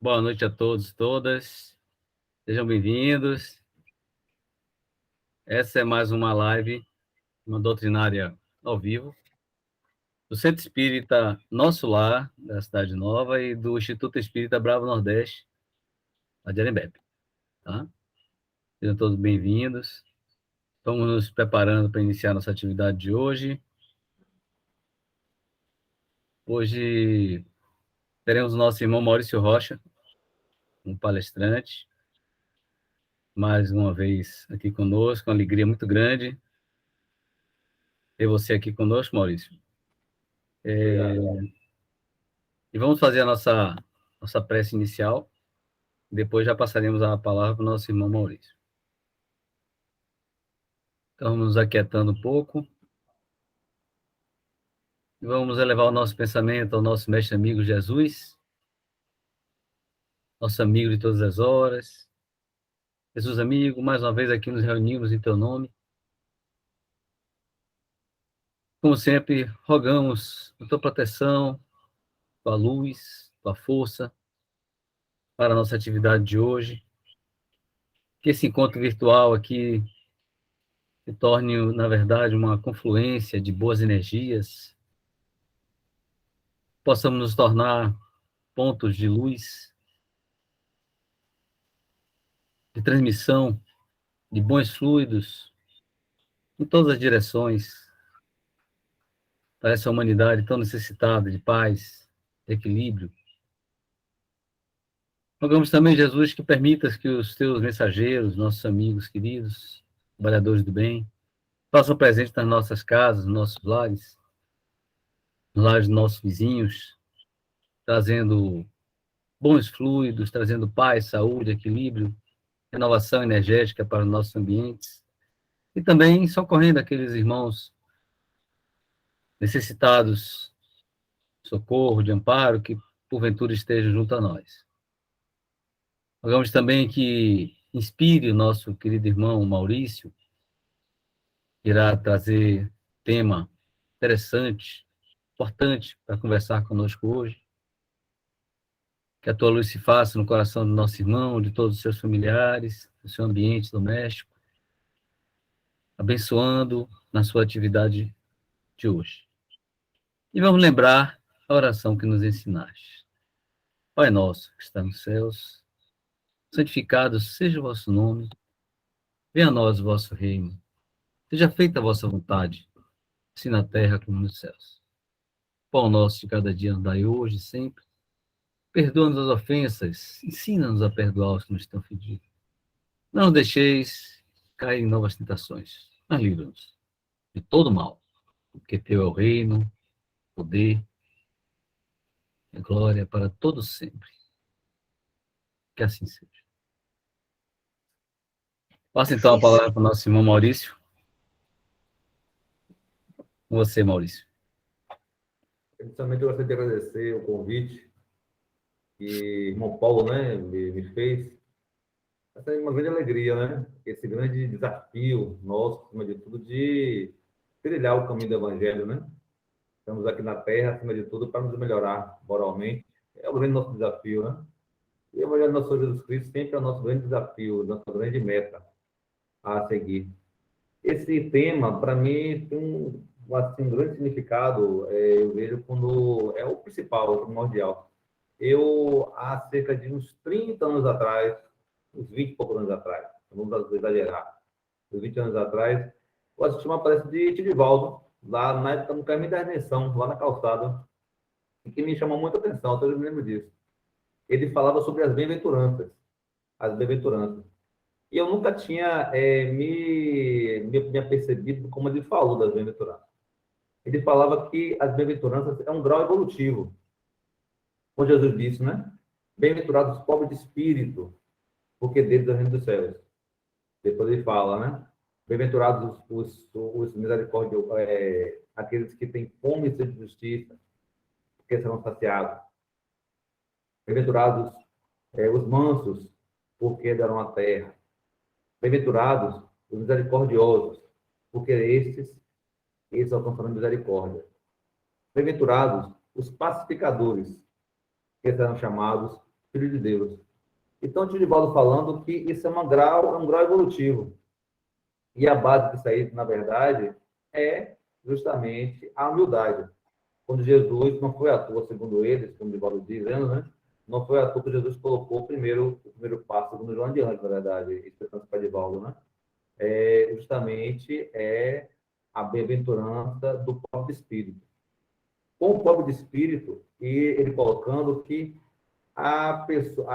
Boa noite a todos e todas. Sejam bem-vindos. Essa é mais uma live, uma doutrinária ao vivo, do Centro Espírita Nosso Lar, da Cidade Nova, e do Instituto Espírita Bravo Nordeste, lá de Arembepe. Tá? Sejam todos bem-vindos. Estamos nos preparando para iniciar nossa atividade de hoje. Hoje teremos o nosso irmão Maurício Rocha, um palestrante, mais uma vez aqui conosco, uma alegria muito grande ter você aqui conosco, Maurício. E vamos fazer a nossa prece inicial, depois já passaremos a palavra para o nosso irmão Maurício. Então, vamos nos aquietando um pouco, e vamos elevar o nosso pensamento ao nosso mestre amigo Jesus, nosso amigo de todas as horas. Jesus amigo, mais uma vez aqui nos reunimos em teu nome. Como sempre, rogamos a tua proteção, tua luz, tua força para a nossa atividade de hoje. Que esse encontro virtual aqui se torne, na verdade, uma confluência de boas energias, possamos nos tornar pontos de luz, de transmissão de bons fluidos em todas as direções para essa humanidade tão necessitada de paz, de equilíbrio. Rogamos também, Jesus, que permitas que os teus mensageiros, nossos amigos queridos, trabalhadores do bem, façam presente nas nossas casas, nos nossos lares, nos lares dos nossos vizinhos, trazendo bons fluidos, trazendo paz, saúde, equilíbrio, renovação energética para os nossos ambientes, e também socorrendo aqueles irmãos necessitados de socorro, de amparo, que porventura estejam junto a nós. Rogamos também que inspire o nosso querido irmão Maurício, que irá trazer tema interessante, importante para conversar conosco hoje. Que a tua luz se faça no coração do nosso irmão, de todos os seus familiares, do seu ambiente doméstico, abençoando na sua atividade de hoje. E vamos lembrar a oração que nos ensinaste. Pai nosso, que está nos céus, santificado seja o vosso nome, venha a nós o vosso reino, seja feita a vossa vontade, assim na terra como nos céus. Pão nosso de cada dia nos dai hoje e sempre, perdoa-nos as ofensas, ensina-nos a perdoar os que nos estão ofendidos. Não nos deixeis cair em novas tentações, mas livra-nos de todo mal, porque teu é o reino, o poder e a glória para todos sempre. Que assim seja. Passa então a palavra para o nosso irmão Maurício. Com você, Maurício. Inicialmente, eu gostaria de agradecer o convite que o irmão Paulo, né, me fez. Essa é uma grande alegria, né? Esse grande desafio nosso, acima de tudo, de trilhar o caminho do Evangelho, né? Estamos aqui na Terra, acima de tudo, para nos melhorar moralmente. É o grande nosso desafio, né? E o Evangelho do nosso Senhor Jesus Cristo sempre é o nosso grande desafio, nossa grande meta a seguir. Esse tema, para mim, tem um grande significado, eu vejo quando é o principal, o primordial. Eu, há cerca de uns 30 anos atrás, uns 20 e poucos anos atrás, vamos exagerar, uns 20 anos atrás, eu assisti uma palestra de Tidivaldo, lá na época no Caminho da Redenção, lá na calçada, e que me chamou muita atenção, então eu me lembro disso. Ele falava sobre as bem-aventuranças, as bem-aventuranças. E eu nunca tinha me apercebido como ele falou das bem-aventuranças. Ele falava que as bem-aventuranças é um grau evolutivo. Como Jesus disse, né? Bem-aventurados os pobres de espírito, porque deles é o reino dos céus. Depois ele fala, né? Bem-aventurados os misericórdios, aqueles que têm fome e sede de justiça, porque serão saciados. Bem-aventurados os mansos, porque darão a terra. Bem-aventurados os misericordiosos, porque esses alcançarão misericórdia. Bem-aventurados os pacificadores, que serão chamados filho de Deus. Então, o tio Divaldo falando que isso é um grau evolutivo. E a base disso aí, na verdade, é justamente a humildade. Quando Jesus, não foi à toa, segundo eles, como o Divaldo dizendo, né? Não foi à toa que Jesus colocou o primeiro passo, segundo João de Anjos, na verdade, expressão para Divaldo, né? Justamente a bem-aventurança do pobre de espírito. Com o pobre de espírito, e ele colocando que há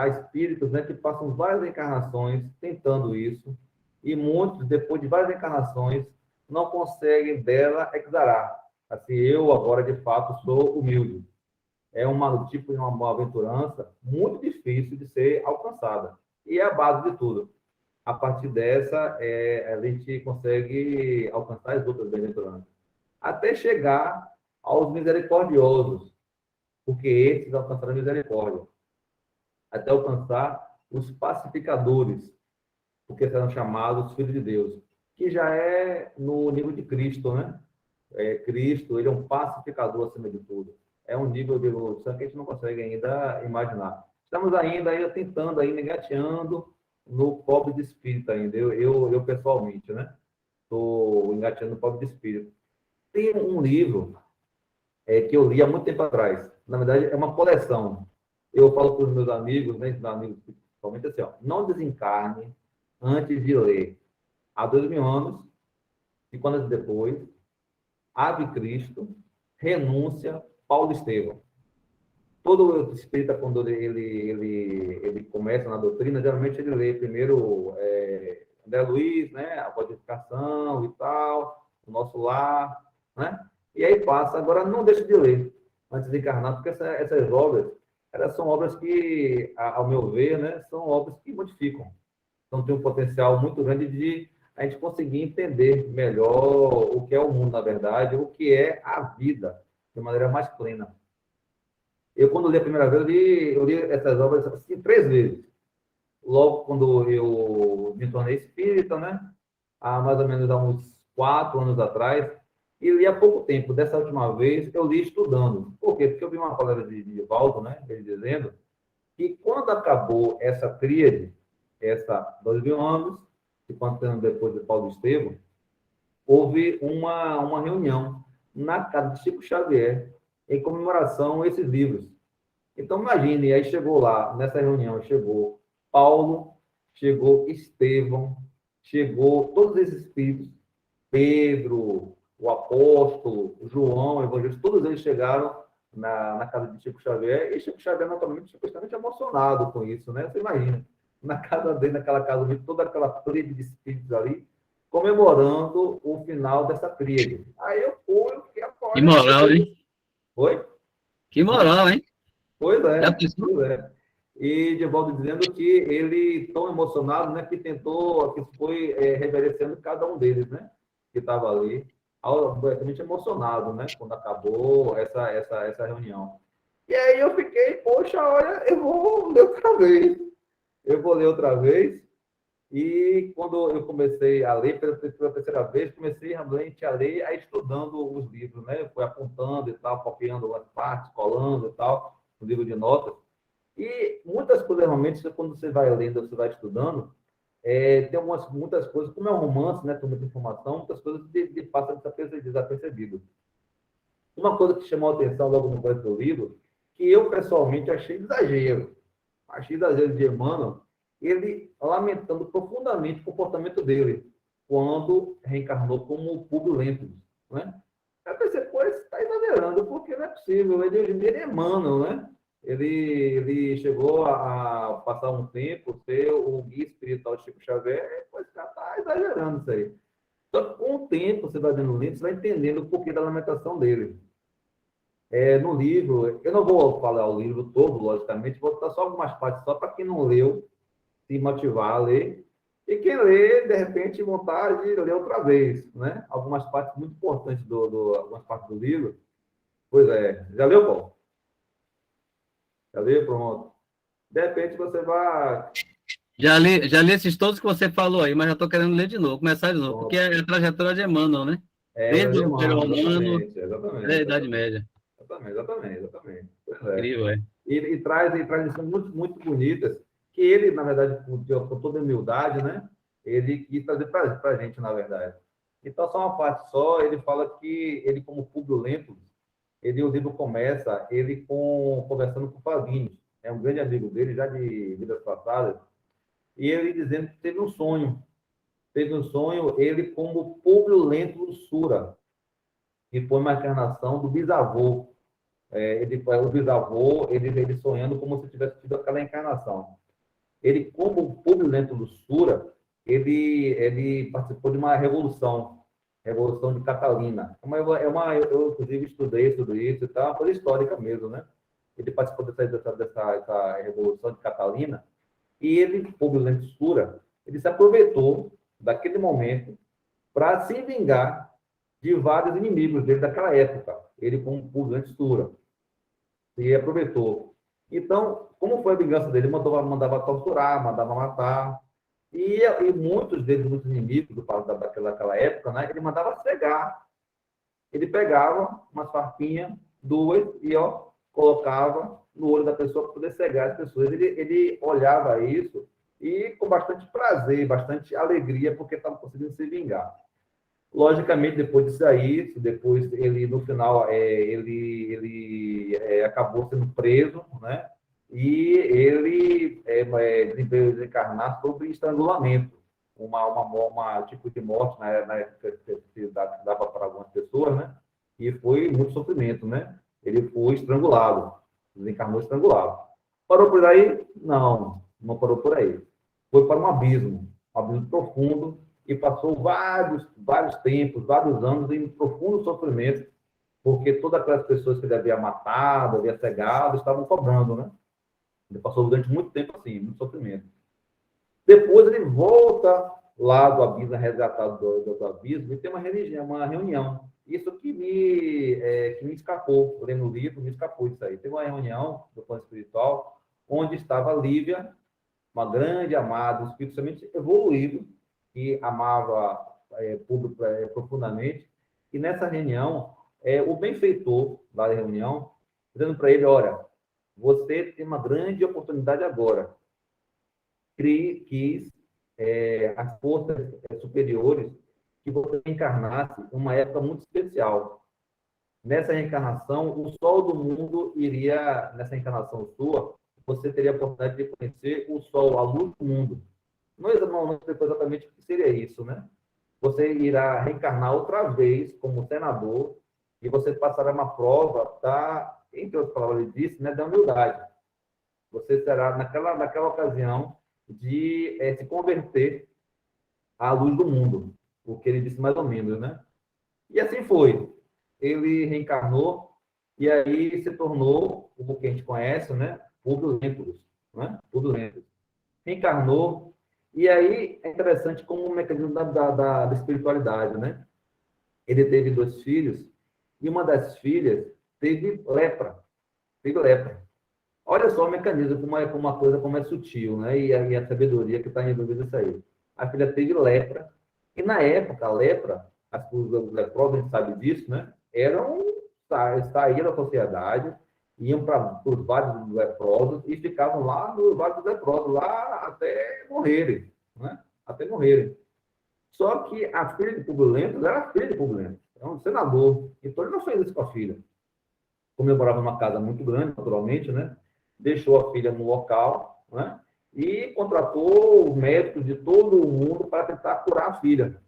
espíritos, né, que passam várias encarnações tentando isso, e muitos, depois de várias encarnações, não conseguem dela exarar. Assim, eu agora, de fato, sou humilde. É tipo de uma aventurança muito difícil de ser alcançada. E é a base de tudo. A partir dessa, a gente consegue alcançar as outras bem-aventuranças. Até chegar aos misericordiosos, porque esses alcançaram a misericórdia. Até alcançar os pacificadores, porque serão chamados filhos de Deus, que já é no nível de Cristo, né? Cristo, ele é um pacificador acima de tudo. É um nível de evolução que a gente não consegue ainda imaginar. Estamos ainda tentando, ainda engateando no pobre de espírito ainda. Eu pessoalmente, né? Estou engateando no pobre de espírito. Tem um livro que eu li há muito tempo atrás. Na verdade, é uma coleção. Eu falo para os meus amigos, né? Meus amigos, principalmente assim, ó, não desencarne antes de ler. Há 2000 anos, 5 anos depois, Ave Cristo, Renúncia, Paulo Estevão. Todo espírita, quando ele começa na doutrina, geralmente ele lê primeiro André Luiz, né, a codificação e tal, o nosso lar, né? E aí passa. Agora, não deixe de ler antes de encarnar, porque essas obras, elas são obras que, ao meu ver, né, são obras que modificam. Então, tem um potencial muito grande de a gente conseguir entender melhor o que é o mundo, na verdade, o que é a vida, de maneira mais plena. Eu, quando li a primeira vez, eu li essas obras assim, 3 vezes. Logo quando eu me tornei espírita, né? Há mais ou menos uns 4 anos atrás, e li há pouco tempo. Dessa última vez, eu li estudando. Por quê? Porque eu vi uma palavra de Valdo, né? Ele dizendo que quando acabou essa tríade, essa 2000 anos, e quantos anos depois de Paulo Estevão, houve uma reunião na casa de Chico Xavier, em comemoração a esses livros. Então, imagine, aí chegou lá, nessa reunião, chegou Paulo, chegou Estevão, chegou todos esses espíritos, Pedro, o apóstolo, João, o evangelista, todos eles chegaram na casa de Chico Xavier, e Chico Xavier, naturalmente, ficou extremamente emocionado com isso, né? Você imagina, na casa dele, naquela casa, toda aquela tríade de espíritos ali, comemorando o final dessa tríade. Aí eu fui, fiquei Que moral, hein? Oi? Que moral, hein? Pois Já é, pensou? pois é. E Divaldo dizendo que ele, tão emocionado, né, que tentou, que foi reverenciando cada um deles, né, que estava ali, completamente emocionado, né, quando acabou essa reunião. E aí eu fiquei, poxa, olha, eu vou ler outra vez. Eu vou ler outra vez. E quando eu comecei a ler pela terceira vez, comecei realmente a ler, aí estudando os livros, né? Eu fui apontando e tal, copiando algumas partes, colando e tal, no livro de notas. E muitas coisas, realmente, quando você vai lendo, você vai estudando, tem muitas coisas, como é um romance, né? Tem muita informação, muitas coisas passam desapercebido. Uma coisa que chamou a atenção logo no começo do livro, que eu pessoalmente achei exagero. Achei exagero de Emmanuel, ele lamentando profundamente o comportamento dele quando reencarnou como Públio Lentulus, né? Eu pensei, pô, ele está exagerando, porque não é possível. Ele é Emmanuel, né? Ele chegou a passar um tempo, ser o guia espiritual de Chico Xavier, e depois está exagerando isso aí. Só que com o tempo, você vai vendo o livro, você vai entendendo o porquê da lamentação dele. No livro, eu não vou falar o livro todo, logicamente, vou botar só algumas partes, só para quem não leu, se motivar a ler, e quem lê, de repente, vontade de ler outra vez, né? Algumas partes muito importantes algumas partes do livro. Pois é. Já leu, Paulo? Já leu? Pronto. De repente, você vai... Já li esses todos que você falou aí, mas já estou querendo ler de novo, começar de novo, porque Pronto. é a trajetória de Emmanuel, né? Já Desde li, o Império mano. Romano Exatamente, até a exatamente, Idade exatamente. Média. exatamente. Pois é. Incrível, é. E traz lições muito, muito bonitas, que ele, na verdade, com toda humildade, né? Ele quis trazer para a gente, na verdade. Então, só uma parte só, ele fala que ele, como Públio Lentulus, o livro começa conversando com o Flavinio, é um grande amigo dele, já de vidas passadas, e ele dizendo que teve um sonho, ele como Públio Lentulus Sura, que foi uma encarnação do bisavô. O bisavô, ele sonhando como se tivesse tido aquela encarnação. Ele, como Públio Lentulus Sura, ele participou de uma revolução de Catalina. Eu, inclusive, estudei tudo isso, tá? Uma coisa histórica mesmo, né? Ele participou dessa revolução de Catalina, e ele, Públio Lentulus Sura, ele se aproveitou daquele momento para se vingar de vários inimigos dele daquela época. Ele, como Públio Lentulus Sura, e aproveitou. Então, como foi a vingança dele? Mandava torturar, mandava matar. E muitos deles, muitos inimigos daquela época, né, ele mandava cegar. Ele pegava umas farpinhas, duas, e colocava no olho da pessoa para poder cegar as pessoas. Ele olhava isso e com bastante prazer, bastante alegria, porque estava conseguindo se vingar. Logicamente, depois disso aí, depois ele, no final, ele acabou sendo preso, né? E ele veio desencarnar sobre estrangulamento, uma tipo de morte na época que dava para algumas pessoas, né? E foi muito sofrimento, né? Ele foi estrangulado, desencarnou estrangulado. Parou por aí? Não parou por aí. Foi para um abismo profundo, e passou vários tempos, vários anos em profundo sofrimento, porque todas aquelas pessoas que ele havia matado, havia cegado, estavam cobrando, né? Ele passou durante muito tempo assim, muito sofrimento. Depois ele volta lá do abismo, resgatado do abismo, e tem uma reunião. Isso que me escapou, lendo o livro, me escapou isso aí. Teve uma reunião do plano espiritual, onde estava Lívia, uma grande amada, um espírito somente evoluído, que amava público profundamente, e nessa reunião, o benfeitor lá da reunião, dizendo para ele, olha, você tem uma grande oportunidade agora. Quis as forças superiores que você reencarnasse uma época muito especial. Nessa reencarnação, o sol do mundo iria, nessa encarnação sua, você teria a oportunidade de conhecer o sol, a luz do mundo. Não sei exatamente o que seria isso, né? Você irá reencarnar outra vez como senador e você passará uma prova entre outras palavras, ele disse, né, da humildade. Você será, naquela ocasião, de se converter à luz do mundo, o que ele disse mais ou menos, né? E assim foi. Ele reencarnou e aí se tornou o que a gente conhece, né? Públio Lentulus, né? Públio Lentulus. Reencarnou. E aí é interessante como um mecanismo da espiritualidade, né? Ele teve 2 filhos e uma das filhas teve lepra. Olha só o mecanismo, como uma coisa como é sutil, né? E a sabedoria que está envolvida nisso aí. A filha teve lepra e na época a lepra, os leprosos, a gente sabe disso, né? Saíam da sociedade, iam para os vários leprosos e ficavam lá nos vários leprosos, lá até morrerem, né? Até morrerem. Só que a filha de Públio Lentulus era a filha de Públio Lentulus, é um senador. Então ele não fez isso com a filha. Como eu morava numa casa muito grande, naturalmente, né? Deixou a filha no local, né? E contratou médicos de todo o mundo para tentar curar a filha.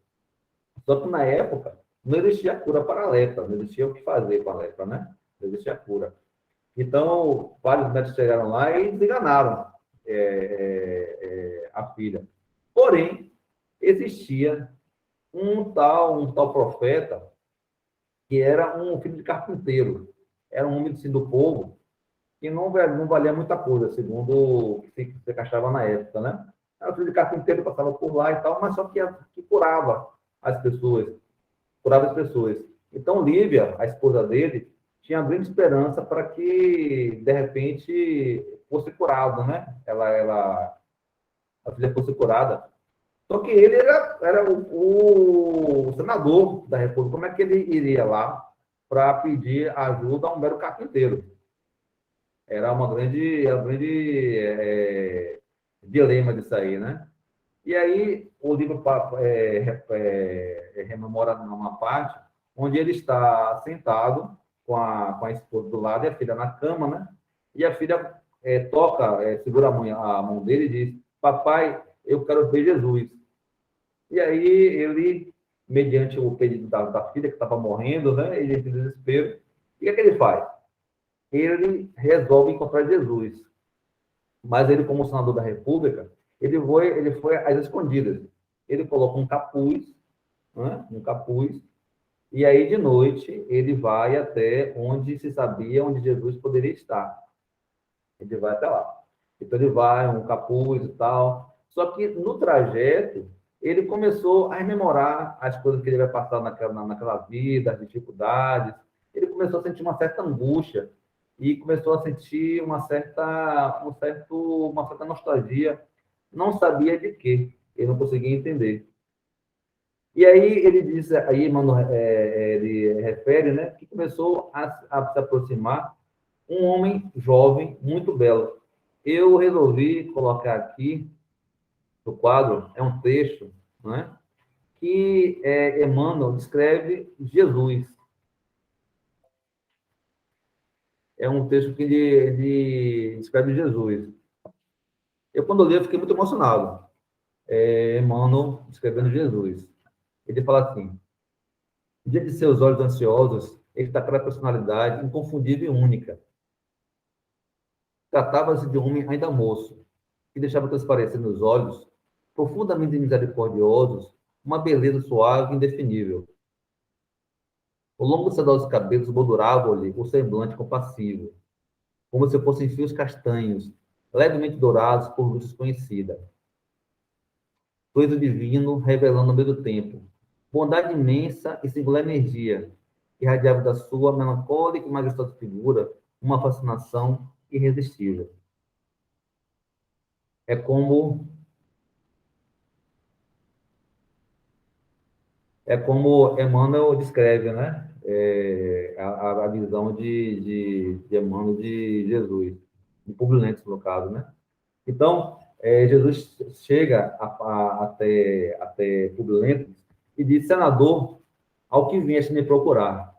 Só que na época não existia cura para a lepra, não existia o que fazer com a lepra, né? Não existia cura. Então, vários médicos chegaram lá e desenganaram a filha. Porém, existia um tal profeta que era um filho de carpinteiro. Era um homem assim, do povo que não valia muita coisa, segundo o que se achava na época, né? Era um filho de carpinteiro, passava por lá e tal, mas só que curava as pessoas. Então, Lívia, a esposa dele, tinha grande esperança para que, de repente, fosse curado, né? A filha fosse curada. Só que ele era o senador da República. Como é que ele iria lá para pedir ajuda a um mero carpinteiro. Era um grande dilema disso aí, né? E aí o livro rememora numa parte onde ele está sentado com a esposa do lado e a filha na cama, né? E a filha segura a mão dele e diz: Papai, eu quero ver Jesus. E aí ele, mediante o pedido da filha que estava morrendo, né? Ele tem desespero. E o que é que ele faz? Ele resolve encontrar Jesus. Mas ele, como senador da República, ele foi às escondidas. Ele coloca um capuz, né? Um capuz, e aí de noite ele vai até onde se sabia onde Jesus poderia estar. Ele vai até lá. Então ele vai, um capuz e tal. Só que no trajeto, ele começou a rememorar as coisas que ele vai passar naquela vida, as dificuldades. Ele começou a sentir uma certa angústia e começou a sentir uma certa nostalgia. Não sabia de quê. Ele não conseguia entender. E aí ele diz, aí mano, ele refere, né, que começou a se aproximar um homem jovem, muito belo. Eu resolvi colocar aqui no quadro, é um texto, né, que Emmanuel descreve Jesus. É um texto que ele descreve Jesus. Eu, quando li, eu fiquei muito emocionado. Emmanuel descrevendo Jesus. Ele fala assim: diante de seus olhos ansiosos, ele está aquela personalidade inconfundível e única. Tratava-se de um homem ainda moço, que deixava transparecer nos olhos, profundamente misericordiosos, uma beleza suave e indefinível. O longo sedosos cabelos molduravam-lhe o semblante compassivo, como se fossem fios castanhos, levemente dourados por luz desconhecida. Sorriso divino, revelando ao mesmo tempo bondade imensa e singular energia, que irradiava da sua melancólica e majestosa figura uma fascinação irresistível. É como Emmanuel descreve, né? A visão de Emmanuel de Jesus, de Publio Lentulus, no caso, né? Então, Jesus chega até Publio Lentulus e diz: senador, ao que vieste me procurar.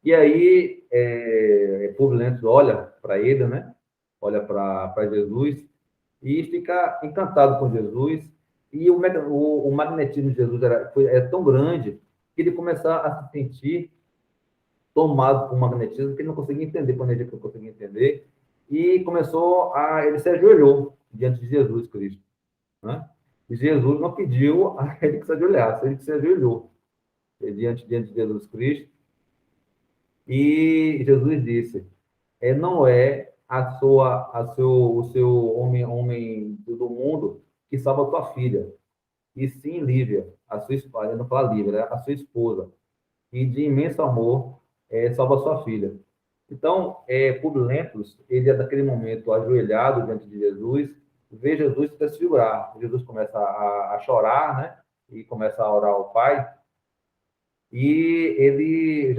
E aí, Publio Lentulus olha para ele, né? Olha para Jesus e fica encantado com Jesus. E o magnetismo de Jesus é tão grande que ele começa a se sentir tomado por magnetismo que ele não conseguia entender, por energia que não conseguia entender, e ele se ajoelhou diante de Jesus Cristo, né? E Jesus não pediu a ele que se ajoelhasse, ele que se ajoelhou diante de Jesus Cristo, e Jesus disse: não é o seu homem do mundo que salva a tua filha, e sim Lívia, a sua esposa, não fala Lívia, né? A sua esposa, e de imenso amor salva a sua filha. Então, Publio Lentulus, ele é daquele momento ajoelhado diante de Jesus, vê Jesus se transfigurar. Jesus começa a chorar, né? E começa a orar ao Pai. E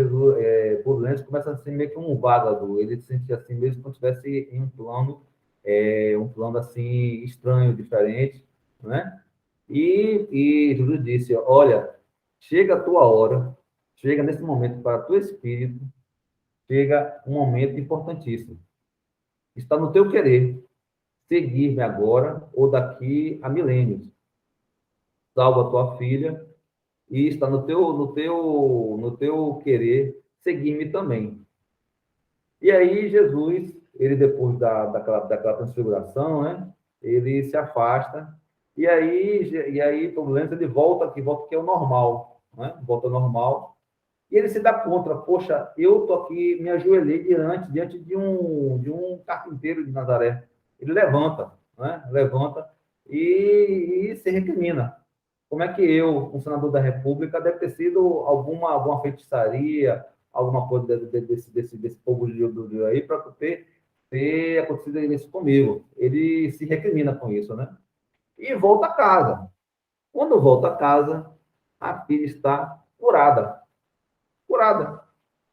Publio Lentulus começa a ser meio que um vagador. Ele se sentia assim mesmo como se estivesse em um plano assim estranho, diferente, né? E Jesus disse: olha, chega a tua hora, chega nesse momento para o teu espírito, chega um momento importantíssimo. Está no teu querer seguir-me agora ou daqui a milênios. Salva a tua filha e está no teu querer seguir-me também. E aí Jesus, ele depois daquela transfiguração, né? Ele se afasta e aí Tom Lenz, ele volta que é o normal, né? Volta ao normal. E ele se dá conta: poxa, eu tô aqui, me ajoelhei diante de um carpinteiro de Nazaré. Ele levanta, né? Levanta e se recrimina. Como é que eu, um senador da República, deve ter sido alguma feitiçaria, alguma coisa desse povo de aí para ter acontecido isso comigo? Ele se recrimina com isso, né? E volta a casa. Quando volta a casa, a filha está curada. Curada.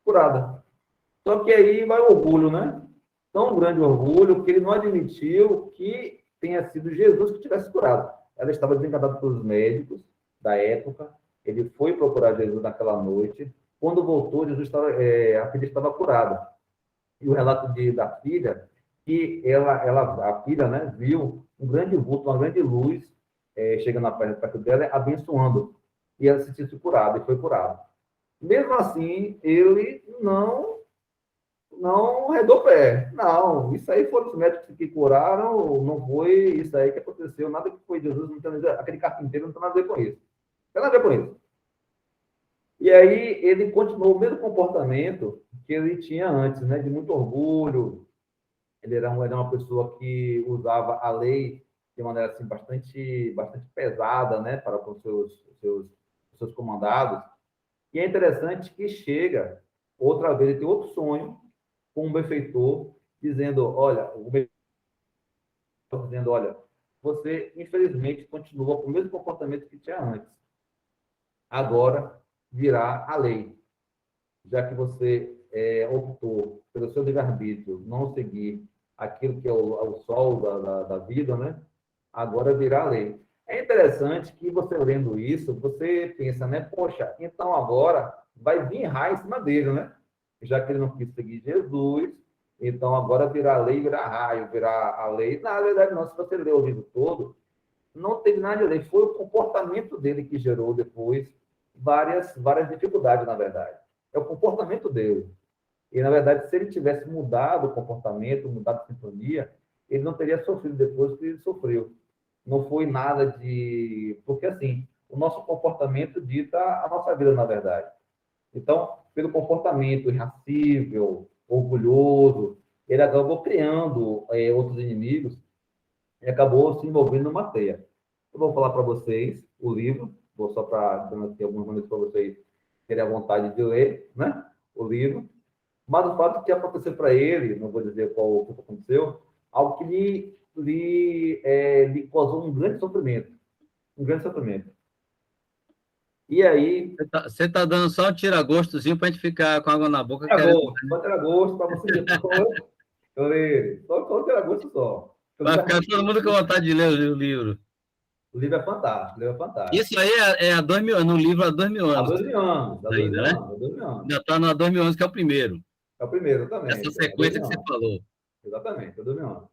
curada. Só que aí vai o orgulho, né? Tão grande orgulho que ele não admitiu que tenha sido Jesus que tivesse curado. Ela estava desencantada pelos médicos da época. Ele foi procurar Jesus naquela noite. Quando voltou, a filha estava curada. E o relato da filha, que a filha, né, viu um grande vulto, uma grande luz chegando perto dela, abençoando. E ela se sentiu curada e foi curada. Mesmo assim, ele não arredou o pé. Não, isso aí foram os médicos que curaram, não foi isso aí que aconteceu, nada que foi Jesus, não tem nada, aquele carpinteiro não tem nada a ver com isso. Não tem nada a ver com isso. E aí ele continuou o mesmo comportamento que ele tinha antes, né, de muito orgulho. Ele era uma pessoa que usava a lei de maneira assim bastante pesada, né, para com seus comandados. E é interessante que chega outra vez, ele tem outro sonho com um benfeitor dizendo, olha, você infelizmente continua com o mesmo comportamento que tinha antes. Agora virá a lei, já que você optou pelo seu livre-arbítrio não seguir aquilo que é o sol da vida, né? Agora virá a lei. É interessante que você lendo isso, você pensa, né? Poxa, então agora vai vir raio em cima dele, né? Já que ele não quis seguir Jesus, então agora virá a lei, virá raio, virá a lei. Na verdade, não. Se você ler o livro todo, não teve nada de lei. Foi o comportamento dele que gerou depois várias dificuldades, na verdade. É o comportamento dele. E, na verdade, se ele tivesse mudado o comportamento, mudado a sintonia, ele não teria sofrido depois que ele sofreu. Não foi nada de... Porque, assim, o nosso comportamento dita a nossa vida, na verdade. Então, pelo comportamento irracível, orgulhoso, ele acabou criando outros inimigos e acabou se envolvendo numa teia. Eu vou falar para vocês o livro, vou só para dar aqui alguns momentos para vocês terem a vontade de ler, né? O livro. Mas o fato que aconteceu para ele, não vou dizer qual o que aconteceu, algo que lhe causou um grande sofrimento. Um grande sofrimento. E aí... Você tá dando só um tira-gostozinho para a gente ficar com água na boca. Só tira-gosto para você depois ler. Só tira-gosto só. Vai ficar todo mundo com vontade de ler o livro. O livro é fantástico, o livro é fantástico. Isso aí é há 2.000 anos, no livro há 2.000 anos. Há 2.000 anos, há 2.000 ainda, né? anos, há 2.000 anos. Já está no há 2.000 anos, que é o primeiro. É o primeiro também. Essa sequência que você falou. Exatamente, há 2.000 anos.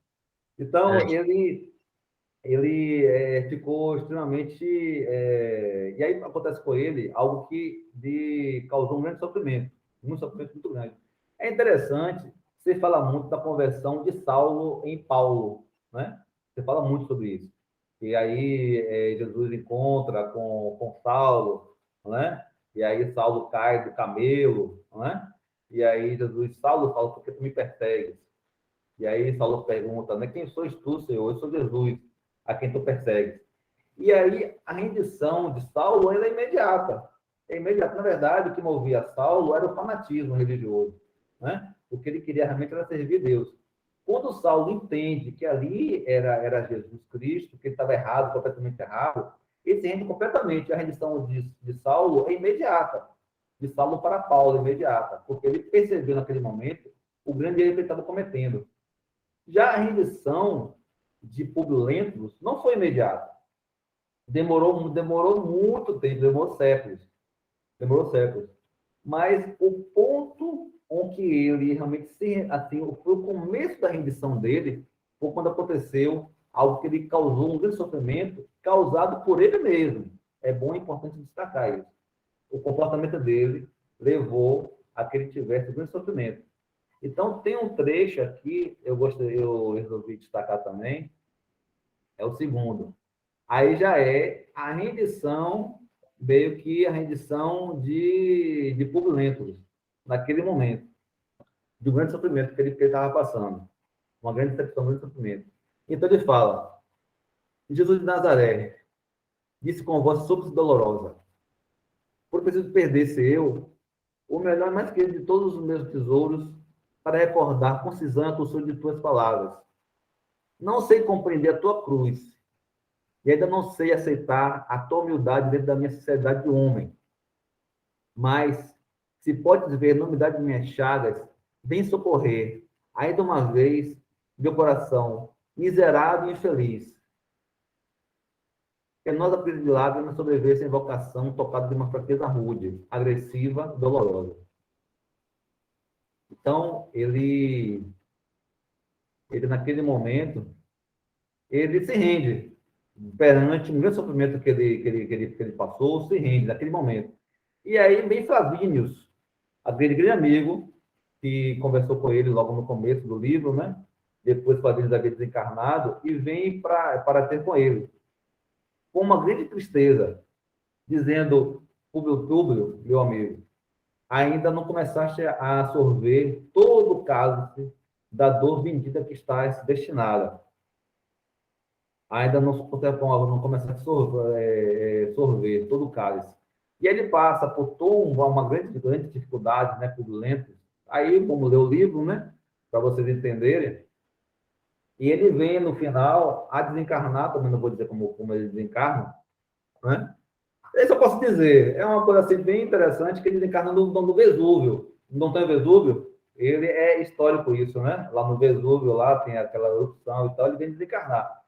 Então, ele ficou extremamente... E aí acontece com ele algo que lhe causou um grande sofrimento muito grande. É interessante, você fala muito da conversão de Saulo em Paulo, né? Você fala muito sobre isso. E aí Jesus encontra com Saulo, né? E aí Saulo cai do camelo, né? E aí Jesus, Saulo, fala, por que tu me persegues? E aí Saulo pergunta, né? Quem sois tu, Senhor? Eu sou Jesus, a quem tu persegues. E aí a rendição de Saulo é imediata. É imediata. Na verdade, o que movia Saulo era o fanatismo religioso, né? O que ele queria realmente era servir Deus. Quando Saulo entende que ali era Jesus Cristo, que ele estava errado, completamente errado, ele se rende completamente. A rendição de Saulo é imediata. De Saulo para Paulo, imediata. Porque ele percebeu naquele momento o grande erro que ele estava cometendo. Já a rendição de Públio Lentulus não foi imediata. Demorou muito tempo, demorou séculos. Mas o ponto em que ele realmente foi o começo da rendição dele, foi quando aconteceu algo que lhe causou um grande sofrimento, causado por ele mesmo. É bom e importante destacar isso. O comportamento dele levou a que ele tivesse um grande sofrimento. Então, tem um trecho aqui, eu resolvi destacar também, é o segundo. Aí já é a rendição, meio que a rendição de Públio Lentulus, naquele momento, de um grande sofrimento que ele estava passando. Uma grande decepção, um grande sofrimento. Então ele fala, Jesus de Nazaré, disse com voz súplice e dolorosa, por preciso perder-se eu, o melhor e mais querido de todos os meus tesouros, para recordar com cisão a doçura de tuas palavras. Não sei compreender a tua cruz, e ainda não sei aceitar a tua humildade dentro da minha sociedade de homem. Mas, se podes ver na umidade de minhas chagas, vem socorrer, ainda uma vez, meu coração, miserável e infeliz. Penosa crise de lágrimas sobreveio essa invocação tocada de uma fraqueza rude, agressiva, dolorosa. Então, ele naquele momento, ele se rende perante um grande sofrimento que ele passou, se rende naquele momento. E aí vem Flavínios, aquele grande amigo que conversou com ele logo no começo do livro, né? Depois Flavínios havia desencarnado, e vem para ter com ele, com uma grande tristeza, dizendo: Públio, meu amigo, ainda não começaste a sorver todo o cálice da dor bendita que estás destinada. Ainda não começaste a sorver todo o cálice. E ele passa por uma grande dificuldade, né, turbulenta. Aí, vamos ler o livro, né, para vocês entenderem. E ele vem, no final, a desencarnar, também não vou dizer como ele desencarna, né? Isso eu posso dizer, é uma coisa assim bem interessante, que ele desencarna no Vesúvio. Não tem Vesúvio? Ele é histórico isso, né? Lá no Vesúvio, lá tem aquela erupção e tal, ele vem desencarnar.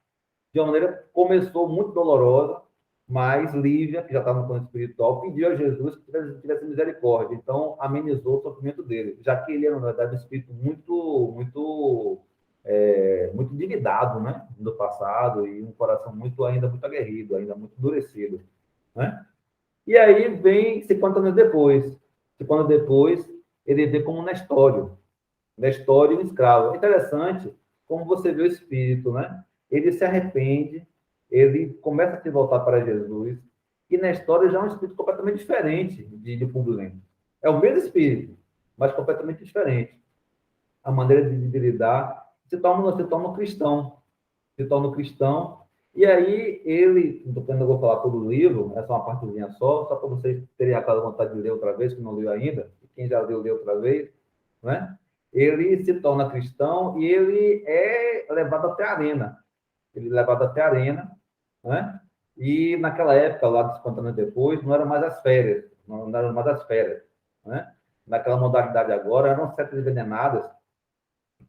De uma maneira que começou muito dolorosa, mas Lívia, que já estava no plano espiritual, pediu a Jesus que tivesse misericórdia. Então, amenizou o sofrimento dele, já que ele era, na verdade, um espírito muito endividado, né? No passado, e um coração ainda muito aguerrido, ainda muito endurecido, né? E aí vem 50 anos depois. 50 anos depois, ele vê como Nestório, um escravo. É interessante como você vê o espírito, né? Ele se arrepende, ele começa a se voltar para Jesus, e Nestório já é um espírito completamente diferente de Publio Lento. É o mesmo espírito, mas completamente diferente. A maneira de lidar se torna um cristão, e aí ele, quando eu vou falar todo o livro, essa é uma partezinha só para vocês terem aquela vontade de ler outra vez, que não leu ainda, e quem já leu, lê outra vez, né? Ele se torna cristão e ele é levado até a arena. Ele é levado até a arena, né? E naquela época, lá dos 50 anos depois, não eram mais as férias, não eram mais as férias, né? Naquela modalidade agora, eram setas envenenadas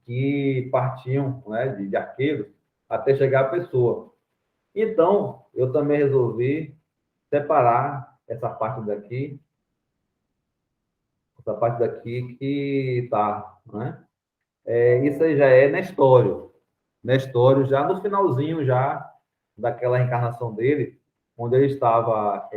que partiam, né, de arqueiros até chegar à pessoa. Então, eu também resolvi separar essa parte daqui que tá, né? Isso aí já é Nestório. Nestório, já no finalzinho já daquela reencarnação dele, onde ele estava,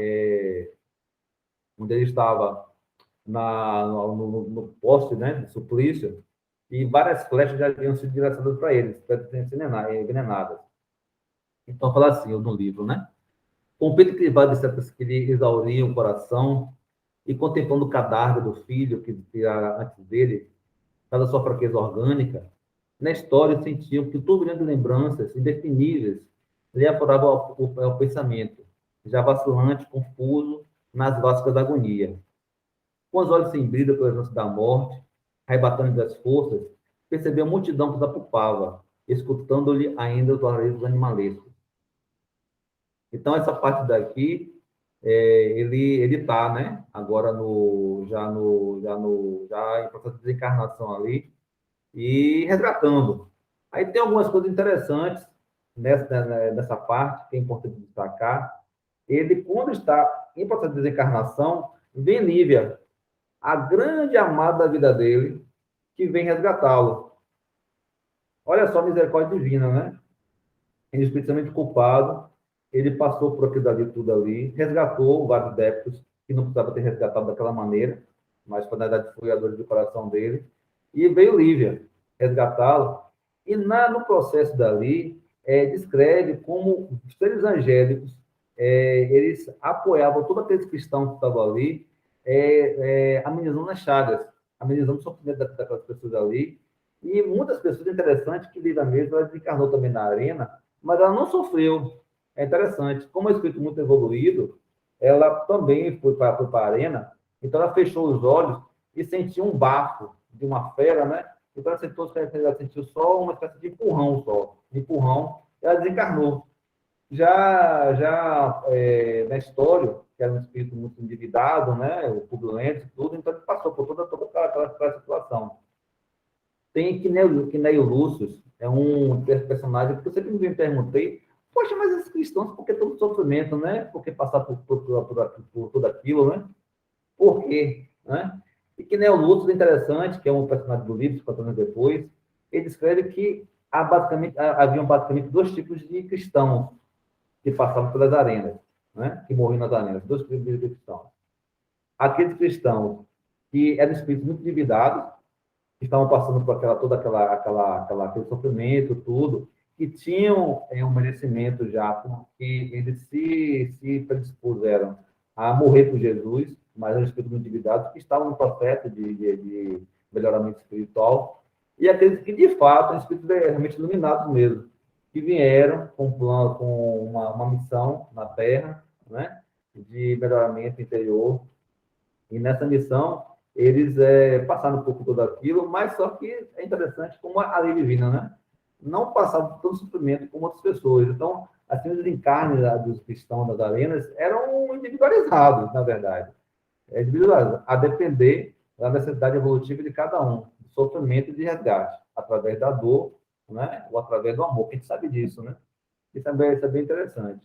no poste, né, de suplício, e várias flechas já haviam sido direcionadas para ele, envenenadas. Então, fala assim, no livro, né? Com o peito crivado de setas que lhe exauriam o coração, e contemplando o cadáver do filho que tirara antes dele, cada sua fraqueza orgânica, Nestório sentiu que turbilhões lembranças indefiníveis lhe aforavam o pensamento, já vacilante, confuso, nas vascas da agonia. Com os olhos sem brilho pela herança da morte, arrebatando das forças, percebeu a multidão que os apupava, escutando-lhe ainda os arreios animalescos. Então, essa parte daqui, ele está, né? Agora já em processo de desencarnação ali, e resgatando. Aí tem algumas coisas interessantes nessa parte, que é importante destacar. Ele, quando está em processo de desencarnação, vem Lívia, a grande amada da vida dele, que vem resgatá-lo. Olha só a misericórdia divina, né? Ele, especialmente culpado, ele passou por aquilo ali, tudo ali, resgatou vários débitos, que não precisava ter resgatado daquela maneira, mas, na verdade, foi a dor do coração dele, e veio Lívia resgatá-lo, e no processo dali, descreve como os seres angélicos, eles apoiavam todos aqueles cristãos que estavam ali, amenizando as chagas, amenizando o sofrimento daquelas pessoas ali, e muitas pessoas, interessante, que Lívia mesmo, ela desencarnou também na arena, mas ela não sofreu. É interessante, como é um espírito muito evoluído, ela também foi para a arena, então ela fechou os olhos e sentiu um bafo de uma fera, né? Então ela sentiu só uma espécie de empurrão, ela desencarnou. Na história, que era um espírito muito endividado, né, o turbulento e tudo, então ele passou por toda aquela situação. Tem Quinéio Lúcio, é um personagem que eu sempre me perguntei, poxa, mas esses cristãos, por que todo sofrimento, né? Por que passar por tudo aquilo, né? Por quê? Né? E Quinéio Lúcio é interessante, que é um personagem do livro, 4 anos depois, ele descreve que haviam basicamente dois tipos de cristãos que passavam pelas arenas, né? Que morriam nas arenas, dois tipos de cristãos. Aqueles cristãos que eram espíritos muito endividados, que estavam passando por aquele sofrimento, tudo, que tinham um merecimento já, porque eles se predispuseram a morrer por Jesus, mas eram espíritos muito endividados, que estavam no processo de melhoramento espiritual, e aqueles que, de fato, são espíritos realmente iluminados mesmo, que vieram com um plano, com uma missão na Terra, né, de melhoramento interior, e nessa missão eles passaram um pouco tudo aquilo, mas só que é interessante como a lei divina, né? Não passavam todo sofrimento como outras pessoas. Então, assim, os encarnes dos cristãos das arenas eram individualizados, na verdade. Individualizados, a depender da necessidade evolutiva de cada um, do sofrimento e de resgate, através da dor, né? Ou através do amor, que a gente sabe disso, né? Isso é bem interessante.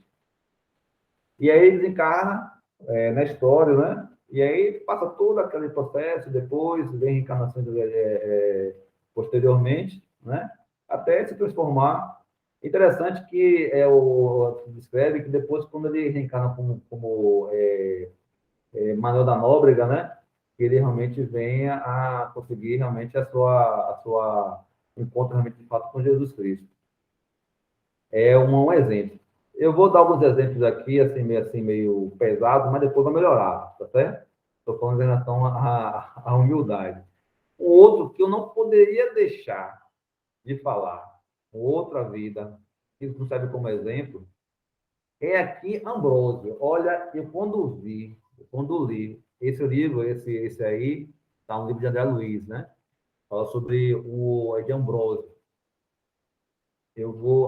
E aí eles encarnam na história, né? E aí passa todo aquele processo, depois vem reencarnações posteriormente, né? Até se transformar. Interessante que o descreve que depois, quando ele reencarna como Manuel da Nóbrega, né? Que ele realmente venha a conseguir realmente a sua encontro realmente de fato com Jesus Cristo. É um exemplo. Eu vou dar alguns exemplos aqui, assim, meio pesado, mas depois vai melhorar, tá certo? Estou falando em relação à humildade. Um outro que eu não poderia deixar de falar, outra vida, que não serve como exemplo, é aqui Ambrósio. Olha, eu quando li esse livro, esse aí, tá um livro de André Luiz, né? Fala sobre o de Ambrósio.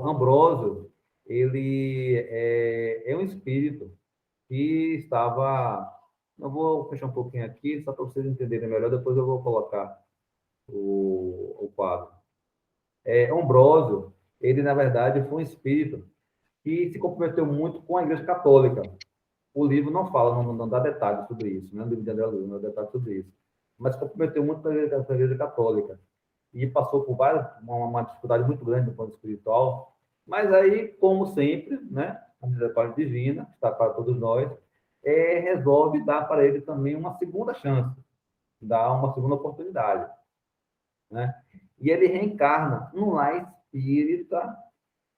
Ambrósio, ele é um espírito que estava. Eu vou fechar um pouquinho aqui, só para vocês entenderem melhor, depois eu vou colocar o quadro. Ambrósio, ele, na verdade, foi um espírito que se comprometeu muito com a Igreja Católica. O livro não fala, não dá detalhes sobre isso, né? O livro de André Luiz não dá detalhes sobre isso. Mas se comprometeu muito com a Igreja Católica. E passou por uma dificuldade muito grande no plano espiritual. Mas aí, como sempre, né? A misericórdia divina, que está para todos nós, resolve dar para ele também uma segunda chance, dar uma segunda oportunidade, né? E ele reencarna num lar espírita,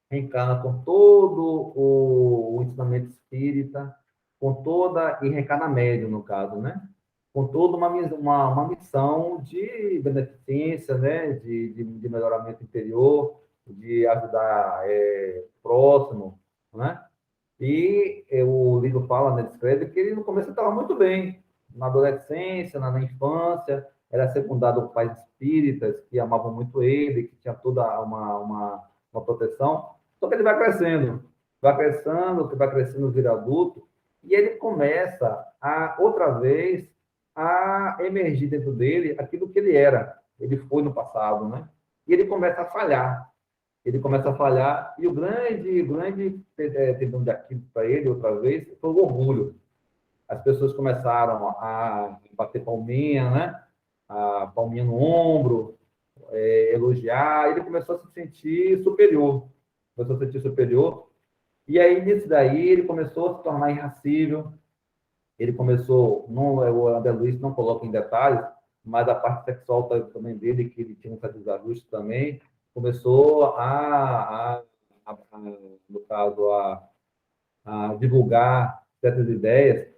reencarna com todo o ensinamento espírita, e reencarna médium, no caso, né? Com toda uma missão de beneficência, né? De melhoramento interior, de ajudar o próximo, né? E o livro fala, né, descreve que ele no começo estava muito bem, na adolescência, na infância, era secundado por pais espíritas que amavam muito ele, que tinha toda uma proteção. Só que ele vai crescendo, vira adulto, e ele começa outra vez, a emergir dentro dele aquilo que ele era. Ele foi no passado, né? E ele começa a falhar. E o grande tendão de Aquiles para ele, outra vez, foi o orgulho. As pessoas começaram a bater palminha, né? A palminha no ombro, elogiar, ele começou a se sentir superior. E aí, nisso daí, ele começou a se tornar irracível, ele começou, não, o André Luiz não coloca em detalhes, mas a parte sexual também dele, que ele tinha um certo desajuste também, começou no caso, a divulgar certas ideias,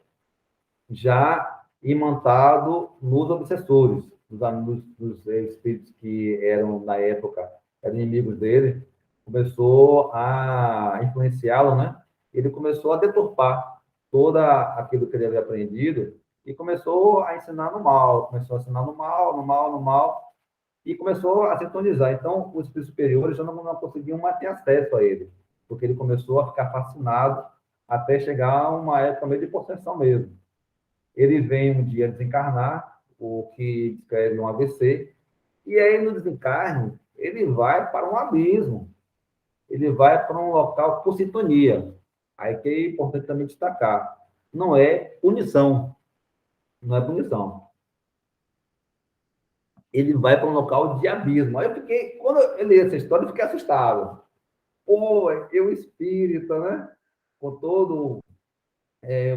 já imantado nos obsessores, nos espíritos que eram, na época, eram inimigos dele, começou a influenciá-lo, né? Ele começou a deturpar toda aquilo que ele havia aprendido e começou a ensinar no mal, e começou a sintonizar. Então, os espíritos superiores já não conseguiam mais ter acesso a ele. porque ele começou a ficar fascinado até chegar a uma época meio de possessão mesmo. Ele vem um dia desencarnar, o que descreve um AVC, e aí no desencarne ele vai para um abismo, ele vai para um local por sintonia. Aí que é importante também destacar, não é punição, não é punição. Ele vai para um local de abismo. Aí eu fiquei, quando eu li essa história, eu fiquei assustado. Pô, eu espírita, né? Com todo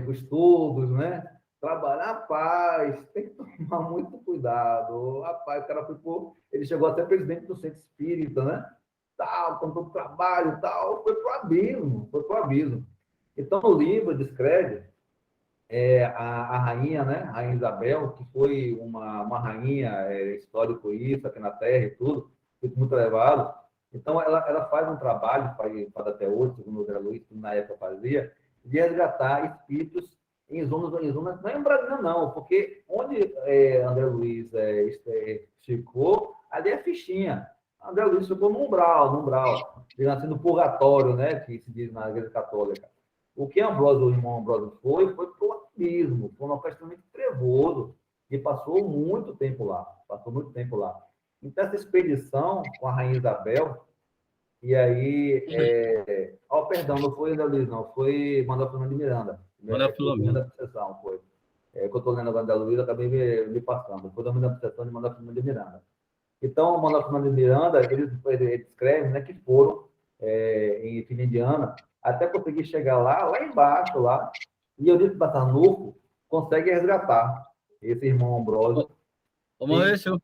os estudos, né? Trabalhar a paz, tem que tomar muito cuidado. Rapaz, o cara ficou, ele chegou até presidente do centro espírita, né? Tal, com todo o trabalho, tal, foi pro abismo, foi pro abismo. Então, no livro descreve a rainha, né? A Rainha Isabel, que foi uma rainha histórico isso aqui na Terra e tudo, foi muito elevado. Então, ela faz um trabalho, faz até hoje, segundo o André Luiz, que na época fazia, de resgatar espíritos em zonas, não é em Brasília, não, porque onde André Luiz ficou, ali é fichinha. André Luiz ficou no umbral, digamos assim, no purgatório, né? Que se diz na Igreja Católica. O que Ambrósio, o irmão Ambrósio foi para o abismo, foi um local extremamente trevoso, e passou muito tempo lá, Então, essa expedição com a Rainha Isabel, e aí, perdão, não foi André Luiz, não, foi Manuel Fernando de Miranda, Manuel foi o Filomeno. da Obsessão, foi. Que eu estou lendo agora André Luiz, acabei me passando, foi o da Obsessão de Manuel Fernando de Miranda. Então, o Manuel Fernando de Miranda, ele descreve, né, que foram em Fina Indiana, até conseguir chegar lá embaixo, lá, e eu disse para Tarnufo, consegue resgatar esse irmão Ambrósio. Ô, Maurício,